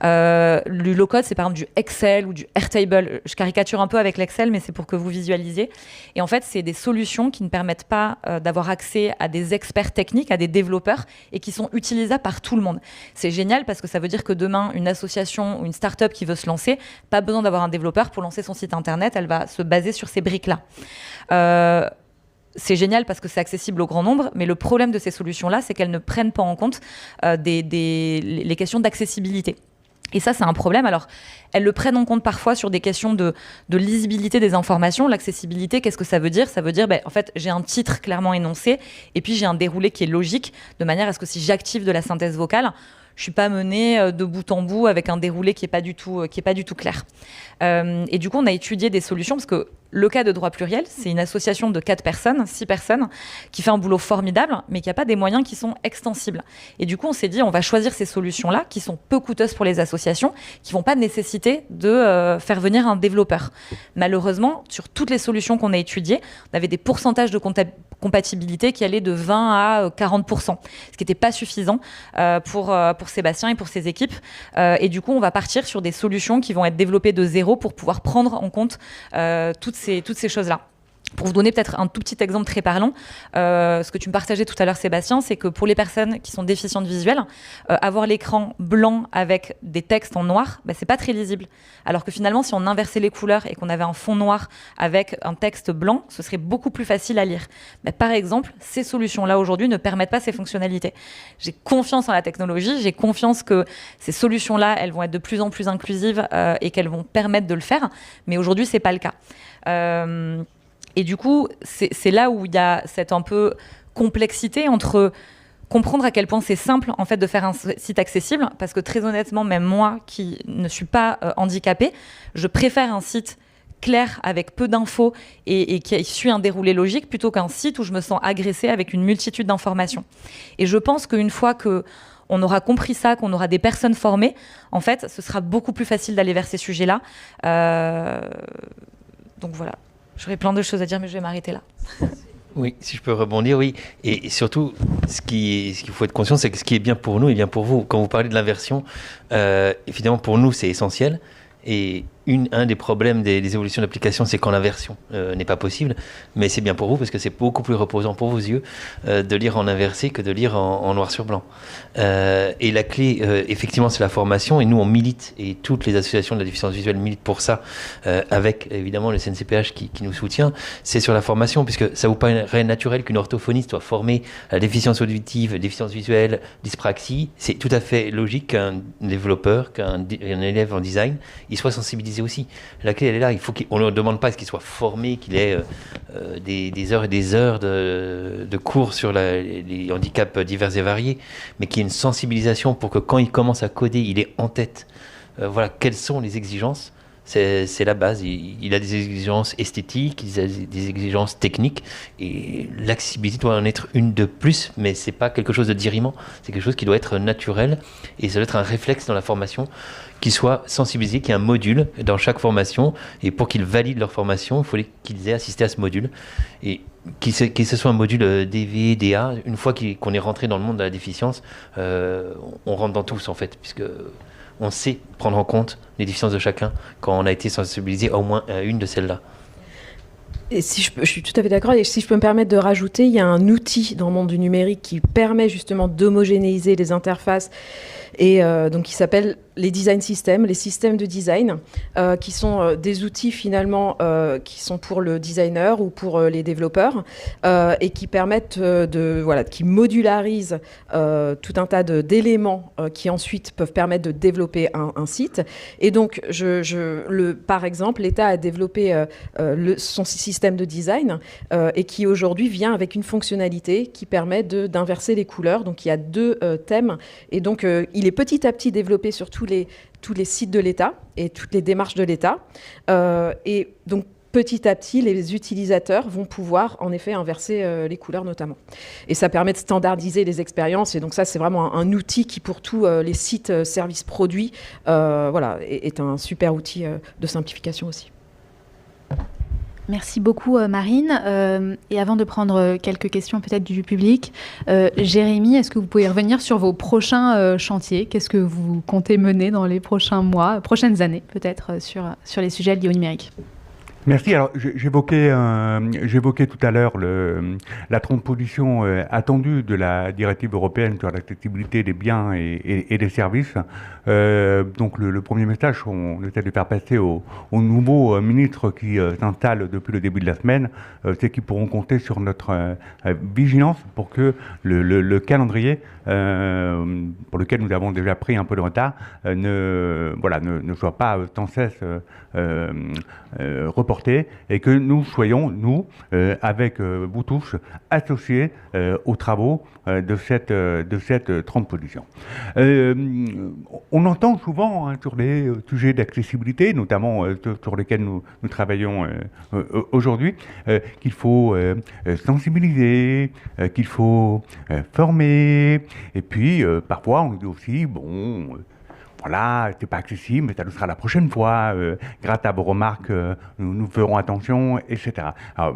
Le low-code, c'est par exemple du Excel ou du Airtable. Je caricature un peu avec l'Excel, mais c'est pour que vous visualisiez. Et en fait, c'est des solutions qui ne permettent pas d'avoir accès à des experts techniques, à des développeurs, et qui sont utilisables par tout le monde. C'est génial parce que ça veut dire que demain, une association ou une start-up qui veut se lancer, pas besoin d'avoir un développeur pour lancer son site internet, elle va se baser sur ces briques-là. C'est génial parce que c'est accessible au grand nombre, mais le problème de ces solutions-là, c'est qu'elles ne prennent pas en compte les questions d'accessibilité. Et ça, c'est un problème. Alors, elles le prennent en compte parfois sur des questions de lisibilité des informations. L'accessibilité, qu'est-ce que ça veut dire ? Ça veut dire, en fait, j'ai un titre clairement énoncé, et puis j'ai un déroulé qui est logique, de manière à ce que si j'active de la synthèse vocale, je suis pas menée de bout en bout avec un déroulé qui est pas du tout clair. Et du coup, on a étudié des solutions, parce que le cas de Droit Pluriel, c'est une association de 6 personnes, qui fait un boulot formidable, mais qui n'a pas des moyens qui sont extensibles. Et du coup, on s'est dit, on va choisir ces solutions-là, qui sont peu coûteuses pour les associations, qui vont pas nécessiter de faire venir un développeur. Malheureusement, sur toutes les solutions qu'on a étudiées, on avait des pourcentages de compatibilité qui allaient de 20 à 40%, ce qui n'était pas suffisant pour Sébastien et pour ses équipes. Et du coup, on va partir sur des solutions qui vont être développées de zéro pour pouvoir prendre en compte toutes ces choses-là. Pour vous donner peut-être un tout petit exemple très parlant, ce que tu me partageais tout à l'heure, Sébastien, c'est que pour les personnes qui sont déficientes visuelles, avoir l'écran blanc avec des textes en noir, c'est pas très lisible. Alors que finalement, si on inversait les couleurs et qu'on avait un fond noir avec un texte blanc, ce serait beaucoup plus facile à lire. Par exemple, ces solutions-là aujourd'hui ne permettent pas ces fonctionnalités. J'ai confiance en la technologie, j'ai confiance que ces solutions-là, elles vont être de plus en plus inclusives et qu'elles vont permettre de le faire. Mais aujourd'hui, c'est pas le cas. Et du coup, c'est là où il y a cette un peu complexité entre comprendre à quel point c'est simple en fait de faire un site accessible, parce que très honnêtement, même moi qui ne suis pas handicapée, je préfère un site clair avec peu d'infos et qui suit un déroulé logique plutôt qu'un site où je me sens agressée avec une multitude d'informations. Et je pense qu'une fois qu'on aura compris ça, qu'on aura des personnes formées, en fait, ce sera beaucoup plus facile d'aller vers ces sujets-là. Donc voilà. J'aurais plein de choses à dire, mais je vais m'arrêter là. Oui, si je peux rebondir, oui. Et surtout, ce qu'il faut être conscient, c'est que ce qui est bien pour nous est bien pour vous. Quand vous parlez de l'inversion, évidemment, pour nous, c'est essentiel. Et un des problèmes des évolutions d'application, c'est quand l'inversion n'est pas possible. Mais c'est bien pour vous, parce que c'est beaucoup plus reposant pour vos yeux de lire en inversé que de lire en noir sur blanc. Et la clé, effectivement, c'est la formation. Et nous, on milite, et toutes les associations de la déficience visuelle militent pour ça, avec évidemment le CNCPH qui nous soutient. C'est sur la formation, puisque ça vous paraît naturel qu'une orthophoniste soit formée à la déficience auditive, déficience visuelle, dyspraxie. C'est tout à fait logique qu'un développeur, qu'un élève en design, il soit sensibilisé aussi. La clé, elle est là. On ne leur demande pas qu'il soit formé, qu'il ait des heures et des heures de cours sur les handicaps divers et variés, mais qu'il y ait une sensibilisation pour que quand il commence à coder, il ait en tête voilà, quelles sont les exigences. C'est la base. Il a des exigences esthétiques, il a des exigences techniques, et l'accessibilité doit en être une de plus, mais c'est pas quelque chose de dirimant, c'est quelque chose qui doit être naturel, et ça doit être un réflexe dans la formation, qu'ils soient sensibilisés, qu'il y ait un module dans chaque formation, et pour qu'ils valident leur formation, il faut qu'ils aient assisté à ce module, et que ce soit un module DV, DA, une fois qu'on est rentré dans le monde de la déficience, on rentre dans tous en fait, puisque on sait prendre en compte les déficiences de chacun quand on a été sensibilisé au moins à une de celles-là. Et je suis tout à fait d'accord, et si je peux me permettre de rajouter, il y a un outil dans le monde du numérique qui permet justement d'homogénéiser les interfaces et donc qui s'appelle les design systems, les systèmes de design, qui sont des outils finalement qui sont pour le designer ou pour les développeurs et qui permettent qui modularisent tout un tas d'éléments qui ensuite peuvent permettre de développer un site. Et donc, par exemple, l'État a développé son système de design et qui aujourd'hui vient avec une fonctionnalité qui permet d'inverser les couleurs. Donc, il y a 2 thèmes et donc il est petit à petit développé sur tous les sites de l'État et toutes les démarches de l'État. Et donc, petit à petit, les utilisateurs vont pouvoir, en effet, inverser les couleurs notamment. Et ça permet de standardiser les expériences. Et donc ça, c'est vraiment un outil qui, pour tous les sites services produits, est un super outil de simplification aussi. Merci beaucoup Marine. Et avant de prendre quelques questions peut-être du public, Jérémy, est-ce que vous pouvez revenir sur vos prochains chantiers? Qu'est-ce que vous comptez mener dans les prochains mois, prochaines années peut-être sur les sujets liés au numérique? Merci. Alors, j'évoquais tout à l'heure la transposition attendue de la directive européenne sur l'accessibilité des biens et des services. Donc, le premier message, on essaie de faire passer au nouveau ministre qui s'installe depuis le début de la semaine, c'est qu'ils pourront compter sur notre vigilance pour que le calendrier, pour lequel nous avons déjà pris un peu de retard, ne soit pas sans cesse reporté, et que nous soyons, nous, avec vous tous, associés aux travaux de cette transposition. On entend souvent sur les sujets d'accessibilité, notamment sur lesquels nous travaillons aujourd'hui, qu'il faut sensibiliser, qu'il faut former, et puis parfois on nous dit aussi, voilà, c'est pas accessible, mais ça le sera la prochaine fois. Grâce à vos remarques, nous ferons attention, etc. Alors,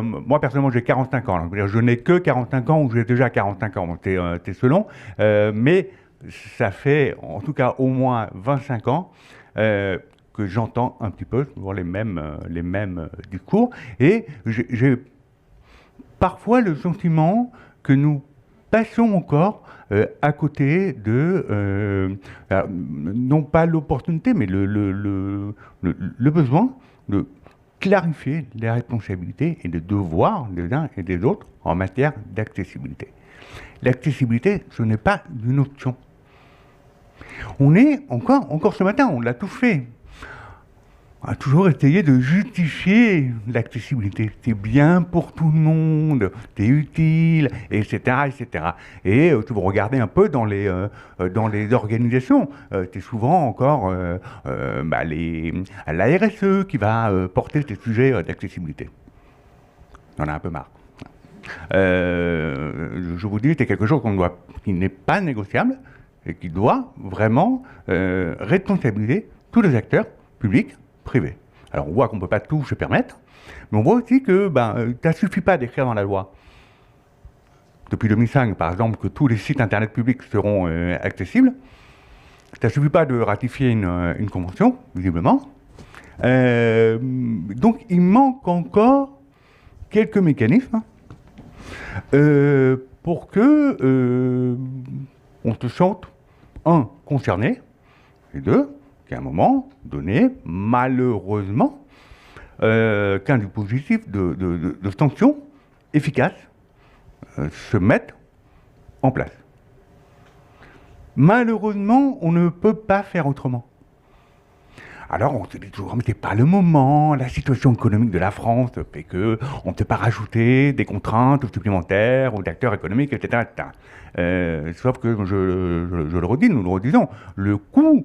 moi, personnellement, j'ai 45 ans. Je n'ai que 45 ans ou j'ai déjà 45 ans. C'est selon. Mais ça fait, en tout cas, au moins 25 ans que j'entends un petit peu souvent les mêmes discours. Et j'ai parfois le sentiment que nous passons encore à côté de, non pas l'opportunité, mais le besoin de clarifier les responsabilités et les devoirs des uns et des autres en matière d'accessibilité. L'accessibilité, ce n'est pas une option. On est, encore ce matin, on l'a tout fait. On a toujours essayé de justifier l'accessibilité. C'est bien pour tout le monde, c'est utile, etc., etc. Et si vous regardez un peu dans les organisations, c'est souvent encore la RSE qui va porter ces sujets d'accessibilité. On en a un peu marre. Je vous dis, c'est quelque chose qui n'est pas négociable et qui doit vraiment responsabiliser tous les acteurs publics, privé. Alors on voit qu'on ne peut pas tout se permettre, mais on voit aussi que ça ne suffit pas d'écrire dans la loi. Depuis 2005, par exemple, que tous les sites internet publics seront accessibles. Ça ne suffit pas de ratifier une convention, visiblement. Donc il manque encore quelques mécanismes pour que on se sente, concerné, et deux, qu'à un moment donné, malheureusement, qu'un dispositif de sanction efficace se mette en place. Malheureusement, on ne peut pas faire autrement. Alors on se dit toujours, mais c'est pas le moment, la situation économique de la France fait qu'on ne peut pas rajouter des contraintes supplémentaires aux acteurs économiques, etc. Sauf que, je le redis, nous le redisons, le coût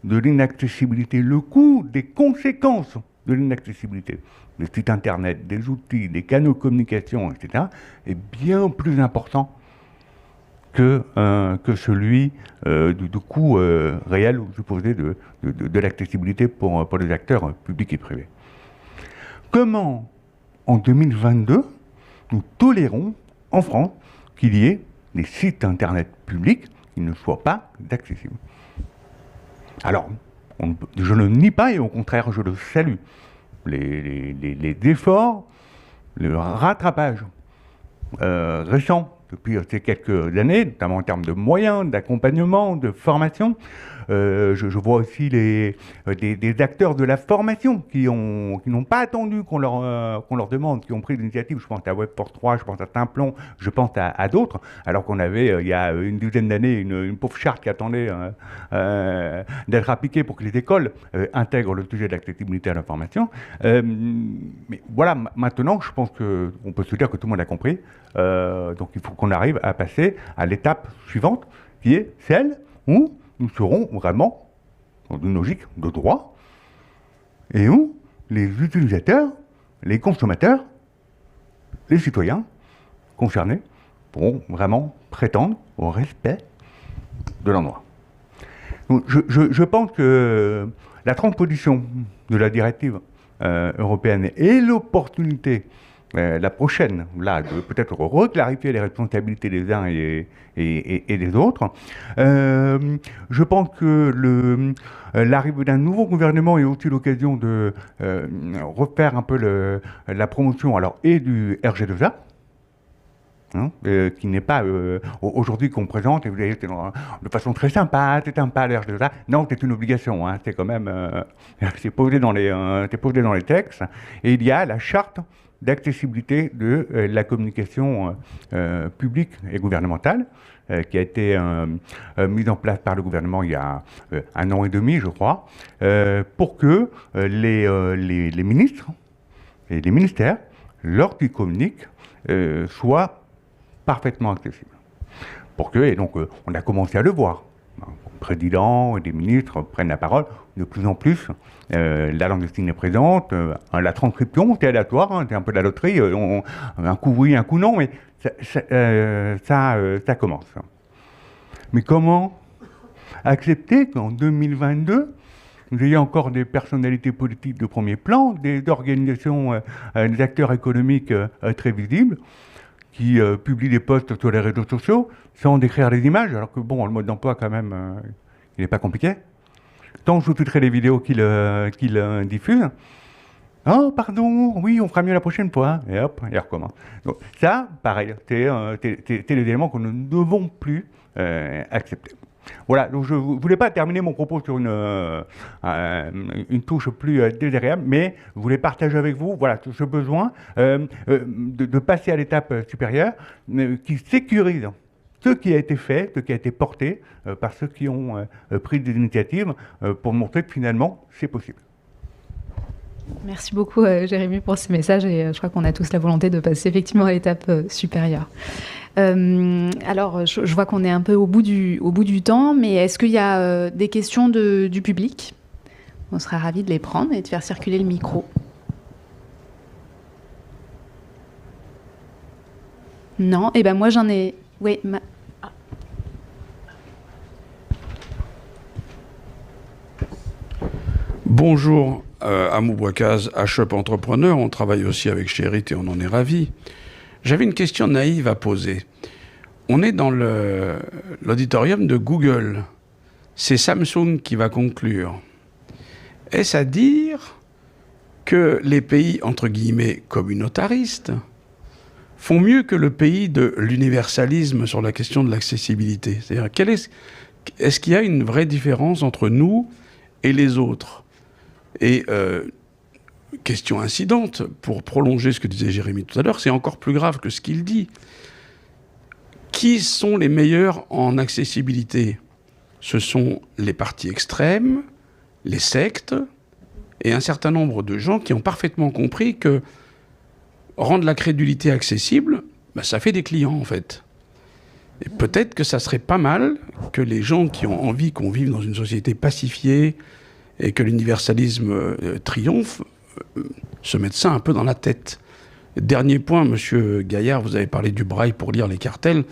de l'inaccessibilité, le coût des conséquences de l'inaccessibilité, des sites internet, des outils, des canaux de communication, etc., est bien plus important que celui du coût réel ou supposé de l'accessibilité pour les acteurs publics et privés. Comment, en 2022, nous tolérons en France qu'il y ait des sites internet publics qui ne soient pas accessibles? Alors, je ne le nie pas et au contraire, je le salue. Les efforts, le rattrapage récent depuis ces quelques années, notamment en termes de moyens, d'accompagnement, de formation. Je vois aussi des acteurs de la formation qui n'ont pas attendu qu'on leur demande, qui ont pris l'initiative. Je pense à Webforce 3, je pense à Simplon, je pense à d'autres, alors qu'on avait, il y a une dizaine d'années, une pauvre charte qui attendait d'être appliquée pour que les écoles intègrent le sujet de l'accessibilité à l'information. Mais voilà, maintenant, je pense qu'on peut se dire que tout le monde a compris. Donc il faut qu'on arrive à passer à l'étape suivante, qui est celle où nous serons vraiment dans une logique de droit et où les utilisateurs, les consommateurs, les citoyens concernés pourront vraiment prétendre au respect de leurs droits. Donc, je pense que la transposition de la directive européenne et l'opportunité, la prochaine, là, de peut-être reclarifier les responsabilités des uns et des autres. Je pense que l'arrivée d'un nouveau gouvernement est aussi l'occasion de refaire un peu la promotion alors, et du RG2A, qui n'est pas aujourd'hui qu'on présente, et vous voyez, de façon très sympa, c'est sympa le RG2A. Non, c'est une obligation, c'est quand même, c'est posé dans les textes. Et il y a la charte d'accessibilité de la communication publique et gouvernementale, qui a été mise en place par le gouvernement il y a 1 an et demi, je crois, pour que les ministres et les ministères, lorsqu'ils communiquent, soient parfaitement accessibles. Pour que, et donc on a commencé à le voir. Le président et les ministres prennent la parole de plus en plus. La langue des signes est présente. La transcription, c'est aléatoire, c'est un peu de la loterie. Un coup oui, un coup non, mais ça commence. Mais comment accepter qu'en 2022, vous ayez encore des personnalités politiques de premier plan, des organisations, des acteurs économiques très visibles, qui publient des posts sur les réseaux sociaux sans décrire les images, alors que bon, le mode d'emploi quand même, il n'est pas compliqué. Tant je sous-titrerai les vidéos qu'ils diffusent. Oh, pardon, oui, on fera mieux la prochaine fois. Et hop, il recommence. Donc, ça, pareil, c'est les éléments que nous ne devons plus accepter. Voilà, donc je ne voulais pas terminer mon propos sur une touche plus désagréable, mais je voulais partager avec vous voilà, ce besoin de passer à l'étape supérieure qui sécurise ce qui a été fait, ce qui a été porté par ceux qui ont pris des initiatives pour montrer que finalement, c'est possible. Merci beaucoup, Jérémy, pour ce message. Et je crois qu'on a tous la volonté de passer effectivement à l'étape supérieure. Alors, je vois qu'on est un peu au bout du temps, mais est-ce qu'il y a des questions du public ? On sera ravis de les prendre et de faire circuler le micro. Non ? Eh bien, moi, j'en ai... Oui, Bonjour, Amou Bouakaz, H-Up Entrepreneur. On travaille aussi avec Sherit et on en est ravis. J'avais une question naïve à poser. On est dans l'auditorium de Google. C'est Samsung qui va conclure. Est-ce à dire que les pays, entre guillemets, communautaristes, font mieux que le pays de l'universalisme sur la question de l'accessibilité ? C'est-à-dire, est-ce qu'il y a une vraie différence entre nous et les autres ? Et question incidente, pour prolonger ce que disait Jérémy tout à l'heure, c'est encore plus grave que ce qu'il dit. Qui sont les meilleurs en accessibilité ? Ce sont les partis extrêmes, les sectes, et un certain nombre de gens qui ont parfaitement compris que rendre la crédulité accessible, ça fait des clients en fait. Et peut-être que ça serait pas mal que les gens qui ont envie qu'on vive dans une société pacifiée et que l'universalisme triomphe, se mettent ça un peu dans la tête. Dernier point, Monsieur Gaillard, vous avez parlé du braille pour lire les cartels,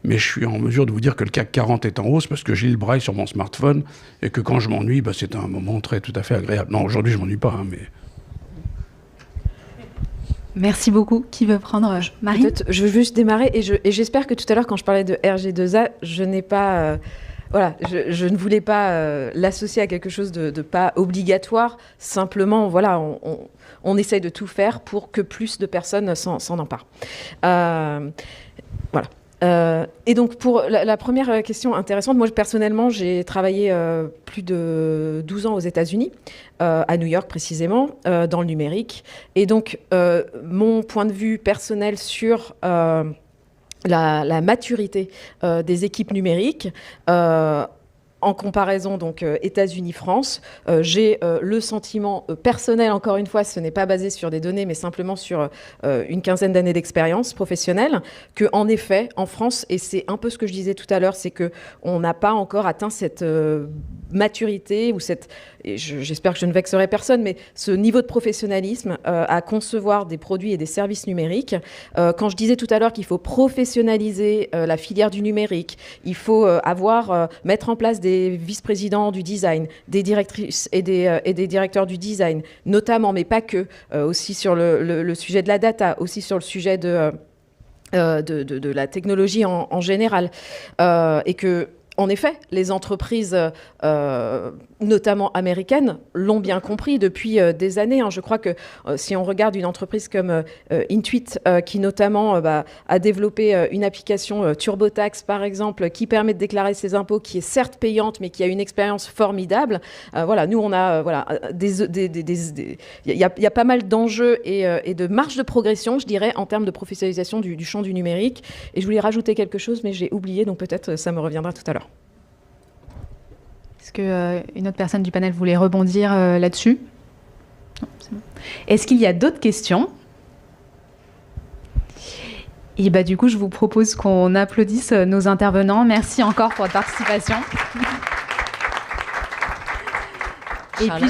mais je suis en mesure de vous dire que le CAC 40 est en hausse parce que j'ai le braille sur mon smartphone et que quand je m'ennuie, c'est un moment tout à fait agréable. Non, aujourd'hui, je m'ennuie pas, mais... Merci beaucoup. Qui veut prendre Marie ? Peut-être, je veux juste démarrer et j'espère que tout à l'heure, quand je parlais de RG2A, je n'ai pas... Voilà, je ne voulais pas l'associer à quelque chose de pas obligatoire. Simplement, voilà, on essaye de tout faire pour que plus de personnes s'en emparent. Voilà. Et donc, pour la première question intéressante, moi, personnellement, j'ai travaillé plus de 12 ans aux États-Unis, à New York précisément, dans le numérique. Et donc, mon point de vue personnel sur la maturité des équipes numériques, en comparaison, donc États-Unis-France, j'ai le sentiment personnel, encore une fois, ce n'est pas basé sur des données, mais simplement sur une quinzaine d'années d'expérience professionnelle, qu'en effet, en France, et c'est un peu ce que je disais tout à l'heure, c'est qu'on n'a pas encore atteint cette maturité, ou cette, et j'espère que je ne vexerai personne, mais ce niveau de professionnalisme à concevoir des produits et des services numériques. Quand je disais tout à l'heure qu'il faut professionnaliser la filière du numérique, il faut mettre en place des vice-présidents du design, des directrices et des directeurs du design, notamment, mais pas que, aussi sur le sujet de la data, aussi sur le sujet de la technologie en général. Et que, en effet, les entreprises, notamment américaines, l'ont bien compris depuis des années. Je crois que si on regarde une entreprise comme Intuit, qui notamment a développé une application TurboTax, par exemple, qui permet de déclarer ses impôts, qui est certes payante, mais qui a une expérience formidable. Nous, on a il y a pas mal d'enjeux et de marge de progression, je dirais, en termes de professionnalisation du champ du numérique. Et je voulais rajouter quelque chose, mais j'ai oublié, donc peut-être ça me reviendra tout à l'heure. Est-ce qu'une autre personne du panel voulait rebondir là-dessus? Non, c'est bon. Est-ce qu'il y a d'autres questions? Et du coup, je vous propose qu'on applaudisse nos intervenants. Merci encore pour votre participation. Et puis,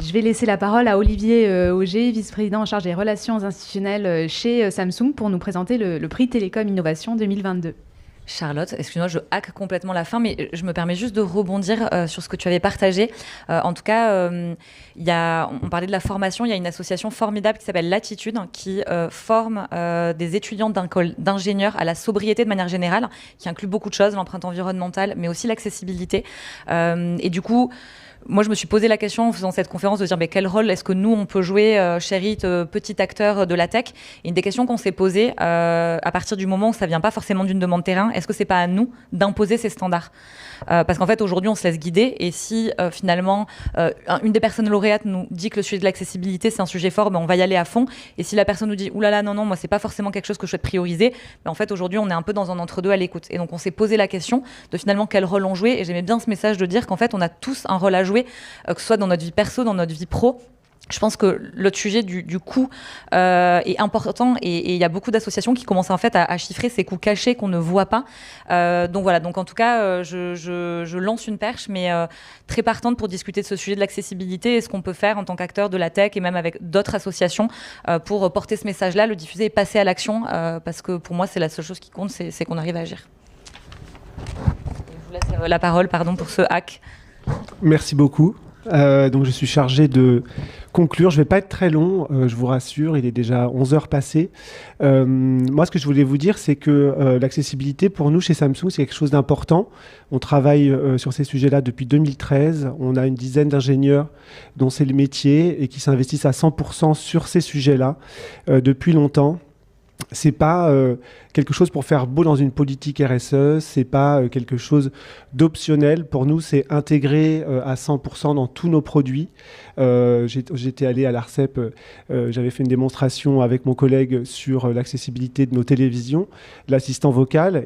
je vais laisser la parole à Olivier Auger, vice-président en charge des relations institutionnelles chez Samsung, pour nous présenter le prix Télécom Innovation 2022. Charlotte, excuse-moi, je hack complètement la fin, mais je me permets juste de rebondir sur ce que tu avais partagé. En tout cas, on parlait de la formation. Il y a une association formidable qui s'appelle Latitude, qui forme des étudiants d'ingénieurs à la sobriété de manière générale, qui inclut beaucoup de choses, l'empreinte environnementale, mais aussi l'accessibilité. Et du coup, moi, je me suis posé la question en faisant cette conférence de dire quel rôle est-ce que nous, on peut jouer, Sherit, petit acteur de la tech. Et une des questions qu'on s'est posées à partir du moment où ça ne vient pas forcément d'une demande terrain, est-ce que ce n'est pas à nous d'imposer ces standards ? Parce qu'en fait, aujourd'hui, on se laisse guider. Et si finalement, une des personnes lauréates nous dit que le sujet de l'accessibilité, c'est un sujet fort, on va y aller à fond. Et si la personne nous dit « oulala, non, moi, ce n'est pas forcément quelque chose que je souhaite prioriser », en fait, aujourd'hui, on est un peu dans un entre-deux à l'écoute. Et donc, on s'est posé la question de finalement quel rôle on jouait. Et j'aimais bien ce message de dire qu'en fait, on a tous un rôle à jouer, que ce soit dans notre vie perso, dans notre vie pro. Je pense que le sujet du coût est important et il y a beaucoup d'associations qui commencent en fait à chiffrer ces coûts cachés qu'on ne voit pas. Donc voilà, donc en tout cas, je lance une perche, mais très partante pour discuter de ce sujet de l'accessibilité et ce qu'on peut faire en tant qu'acteur de la tech et même avec d'autres associations pour porter ce message-là, le diffuser et passer à l'action parce que pour moi, c'est la seule chose qui compte, c'est qu'on arrive à agir. Je vous laisse la parole, pour ce hack. Merci beaucoup. Donc je suis chargé de conclure. Je ne vais pas être très long, je vous rassure, il est déjà 11 heures passées. Moi, ce que je voulais vous dire, c'est que l'accessibilité, pour nous, chez Samsung, c'est quelque chose d'important. On travaille sur ces sujets-là depuis 2013. On a une dizaine d'ingénieurs dont c'est le métier et qui s'investissent à 100% sur ces sujets-là depuis longtemps. C'est pas quelque chose pour faire beau dans une politique RSE, c'est pas quelque chose d'optionnel. Pour nous, c'est intégré à 100% dans tous nos produits. J'étais allé à l'ARCEP, j'avais fait une démonstration avec mon collègue sur l'accessibilité de nos télévisions. L'assistant vocal,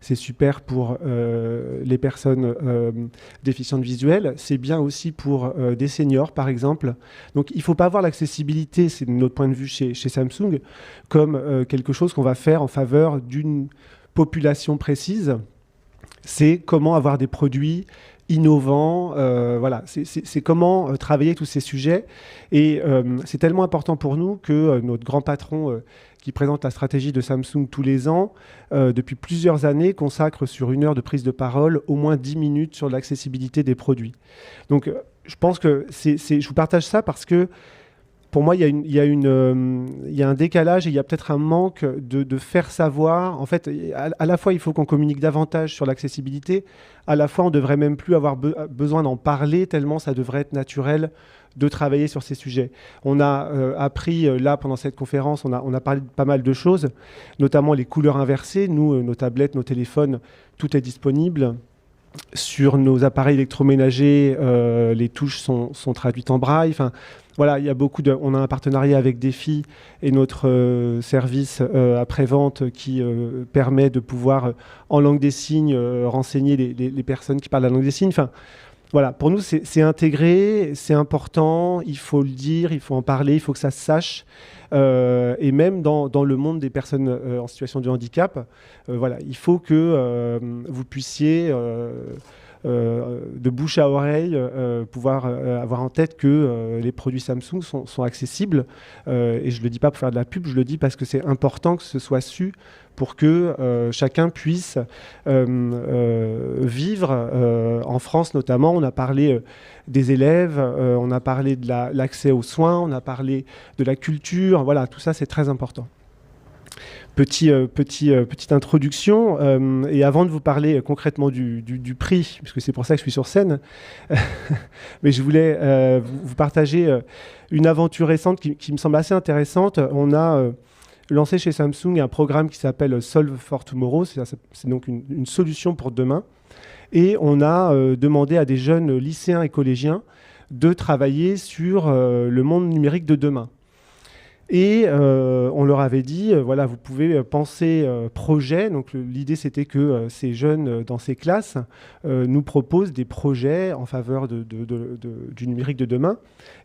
c'est super pour les personnes déficientes visuelles. C'est bien aussi pour des seniors, par exemple. Donc, il ne faut pas voir l'accessibilité, c'est de notre point de vue chez Samsung, comme quelque chose qu'on va faire en faveur d'une population précise. C'est comment avoir des produits innovants, c'est comment travailler tous ces sujets. Et c'est tellement important pour nous que notre grand patron qui présente la stratégie de Samsung tous les ans, depuis plusieurs années, consacre sur 1 heure de prise de parole au moins 10 minutes sur l'accessibilité des produits. Donc je pense que je vous partage ça parce que pour moi, il y a un décalage et il y a peut-être un manque de faire savoir. En fait, à la fois, il faut qu'on communique davantage sur l'accessibilité. À la fois, on devrait même plus avoir besoin d'en parler tellement ça devrait être naturel de travailler sur ces sujets. On a appris, là, pendant cette conférence, on a parlé de pas mal de choses, notamment les couleurs inversées. Nous, nos tablettes, nos téléphones, tout est disponible. Sur nos appareils électroménagers, les touches sont traduites en braille. Enfin, voilà, il y a on a un partenariat avec Défi et notre service après-vente qui permet de pouvoir, en langue des signes, renseigner les personnes qui parlent la langue des signes. Enfin, voilà, pour nous, c'est intégré, c'est important, il faut le dire, il faut en parler, il faut que ça se sache. Et même dans le monde des personnes en situation de handicap, voilà, il faut que vous puissiez, de bouche à oreille, pouvoir avoir en tête que les produits Samsung sont accessibles. Et je ne le dis pas pour faire de la pub, je le dis parce que c'est important que ce soit su pour que chacun puisse vivre. En France notamment, on a parlé des élèves, on a parlé de l'accès aux soins, on a parlé de la culture. Voilà, tout ça, c'est très important. Petite introduction, et avant de vous parler concrètement du prix, puisque c'est pour ça que je suis sur scène, mais je voulais vous partager une aventure récente qui me semble assez intéressante. On a lancé chez Samsung un programme qui s'appelle Solve for Tomorrow, c'est donc une solution pour demain, et on a demandé à des jeunes lycéens et collégiens de travailler sur le monde numérique de demain. Et on leur avait dit, voilà, vous pouvez penser projet. Donc l'idée, c'était que ces jeunes dans ces classes nous proposent des projets en faveur du numérique de demain.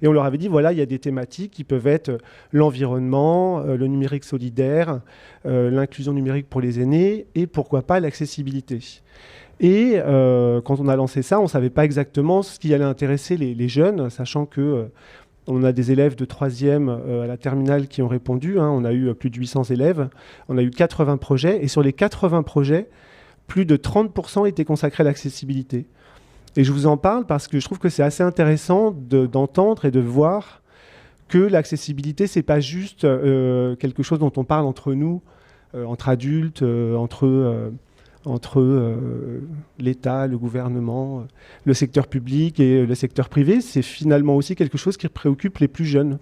Et on leur avait dit, voilà, il y a des thématiques qui peuvent être l'environnement, le numérique solidaire, l'inclusion numérique pour les aînés et pourquoi pas l'accessibilité. Et quand on a lancé ça, on ne savait pas exactement ce qui allait intéresser les jeunes, sachant que on a des élèves de 3e à la terminale qui ont répondu. On a eu plus de 800 élèves. On a eu 80 projets. Et sur les 80 projets, plus de 30% étaient consacrés à l'accessibilité. Et je vous en parle parce que je trouve que c'est assez intéressant d'entendre et de voir que l'accessibilité, ce n'est pas juste quelque chose dont on parle entre nous, entre adultes, entre l'État, le gouvernement, le secteur public et le secteur privé. C'est finalement aussi quelque chose qui préoccupe les plus jeunes.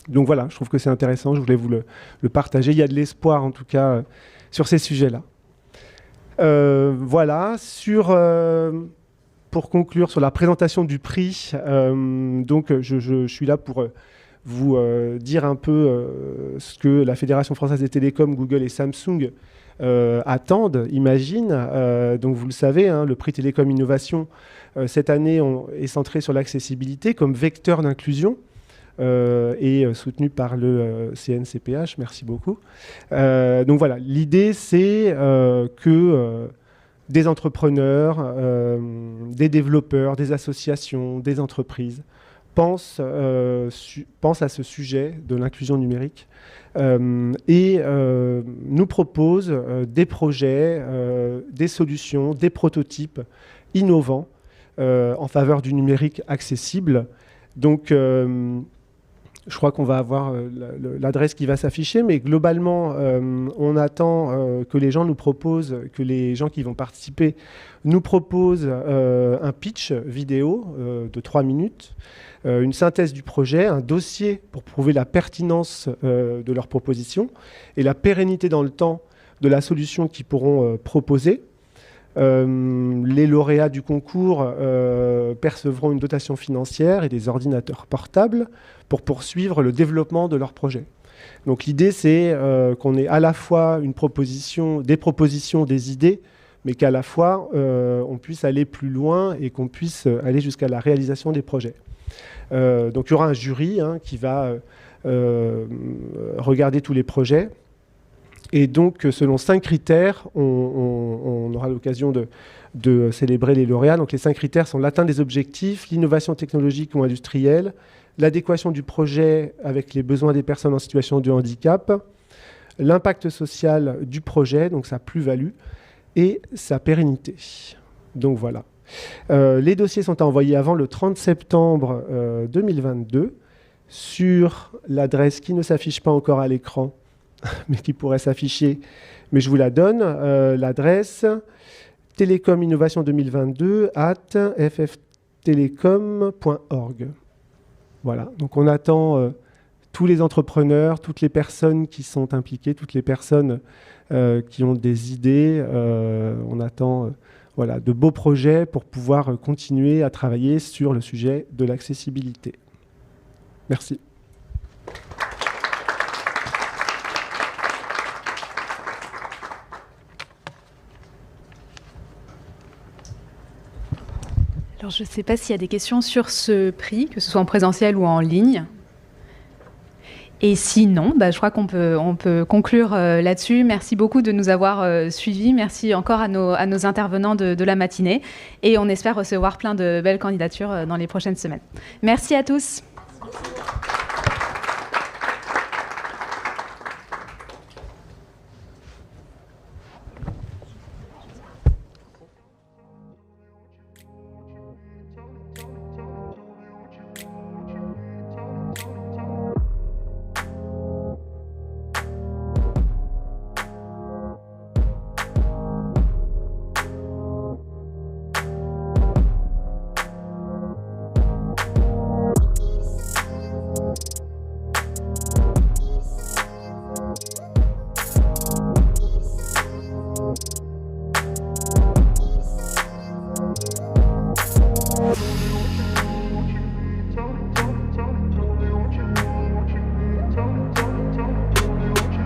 Donc voilà, je trouve que c'est intéressant, je voulais vous le partager. Il y a de l'espoir en tout cas sur ces sujets-là. Voilà, pour conclure sur la présentation du prix, donc je suis là pour vous dire un peu ce que la Fédération française des télécoms, Google et Samsung attendent, imaginent. Donc vous le savez, le prix Télécom Innovation, cette année, est centré sur l'accessibilité comme vecteur d'inclusion et soutenu par le CNCPH. Merci beaucoup. Donc voilà, l'idée, c'est que des entrepreneurs, des développeurs, des associations, des entreprises pensent à ce sujet de l'inclusion numérique et nous proposent des projets, des solutions, des prototypes innovants en faveur du numérique accessible. Donc, je crois qu'on va avoir l'adresse qui va s'afficher, mais globalement, on attend que les gens nous proposent, que les gens qui vont participer nous proposent un pitch vidéo de 3 minutes, une synthèse du projet, un dossier pour prouver la pertinence de leur proposition et la pérennité dans le temps de la solution qu'ils pourront proposer. Les lauréats du concours percevront une dotation financière et des ordinateurs portables pour poursuivre le développement de leur projet. Donc l'idée, c'est qu'on ait à la fois des propositions, des idées, mais qu'à la fois on puisse aller plus loin et qu'on puisse aller jusqu'à la réalisation des projets. Donc il y aura un jury qui va regarder tous les projets. Et donc, selon 5 critères, on aura l'occasion de célébrer les lauréats. Donc, les 5 critères sont l'atteinte des objectifs, l'innovation technologique ou industrielle, l'adéquation du projet avec les besoins des personnes en situation de handicap, l'impact social du projet, donc sa plus-value, et sa pérennité. Donc, voilà. Les dossiers sont à envoyer avant le 30 septembre 2022. sur l'adresse qui ne s'affiche pas encore à l'écran, mais qui pourrait s'afficher, mais je vous la donne, l'adresse telecom-innovation2022@fftelecom.org. Voilà, donc on attend tous les entrepreneurs, toutes les personnes qui sont impliquées, toutes les personnes qui ont des idées. On attend voilà, de beaux projets pour pouvoir continuer à travailler sur le sujet de l'accessibilité. Merci. Alors, je ne sais pas s'il y a des questions sur ce prix, que ce soit en présentiel ou en ligne. Et sinon, je crois qu'on peut conclure là-dessus. Merci beaucoup de nous avoir suivis. Merci encore à nos intervenants de la matinée. Et on espère recevoir plein de belles candidatures dans les prochaines semaines. Merci à tous. Merci.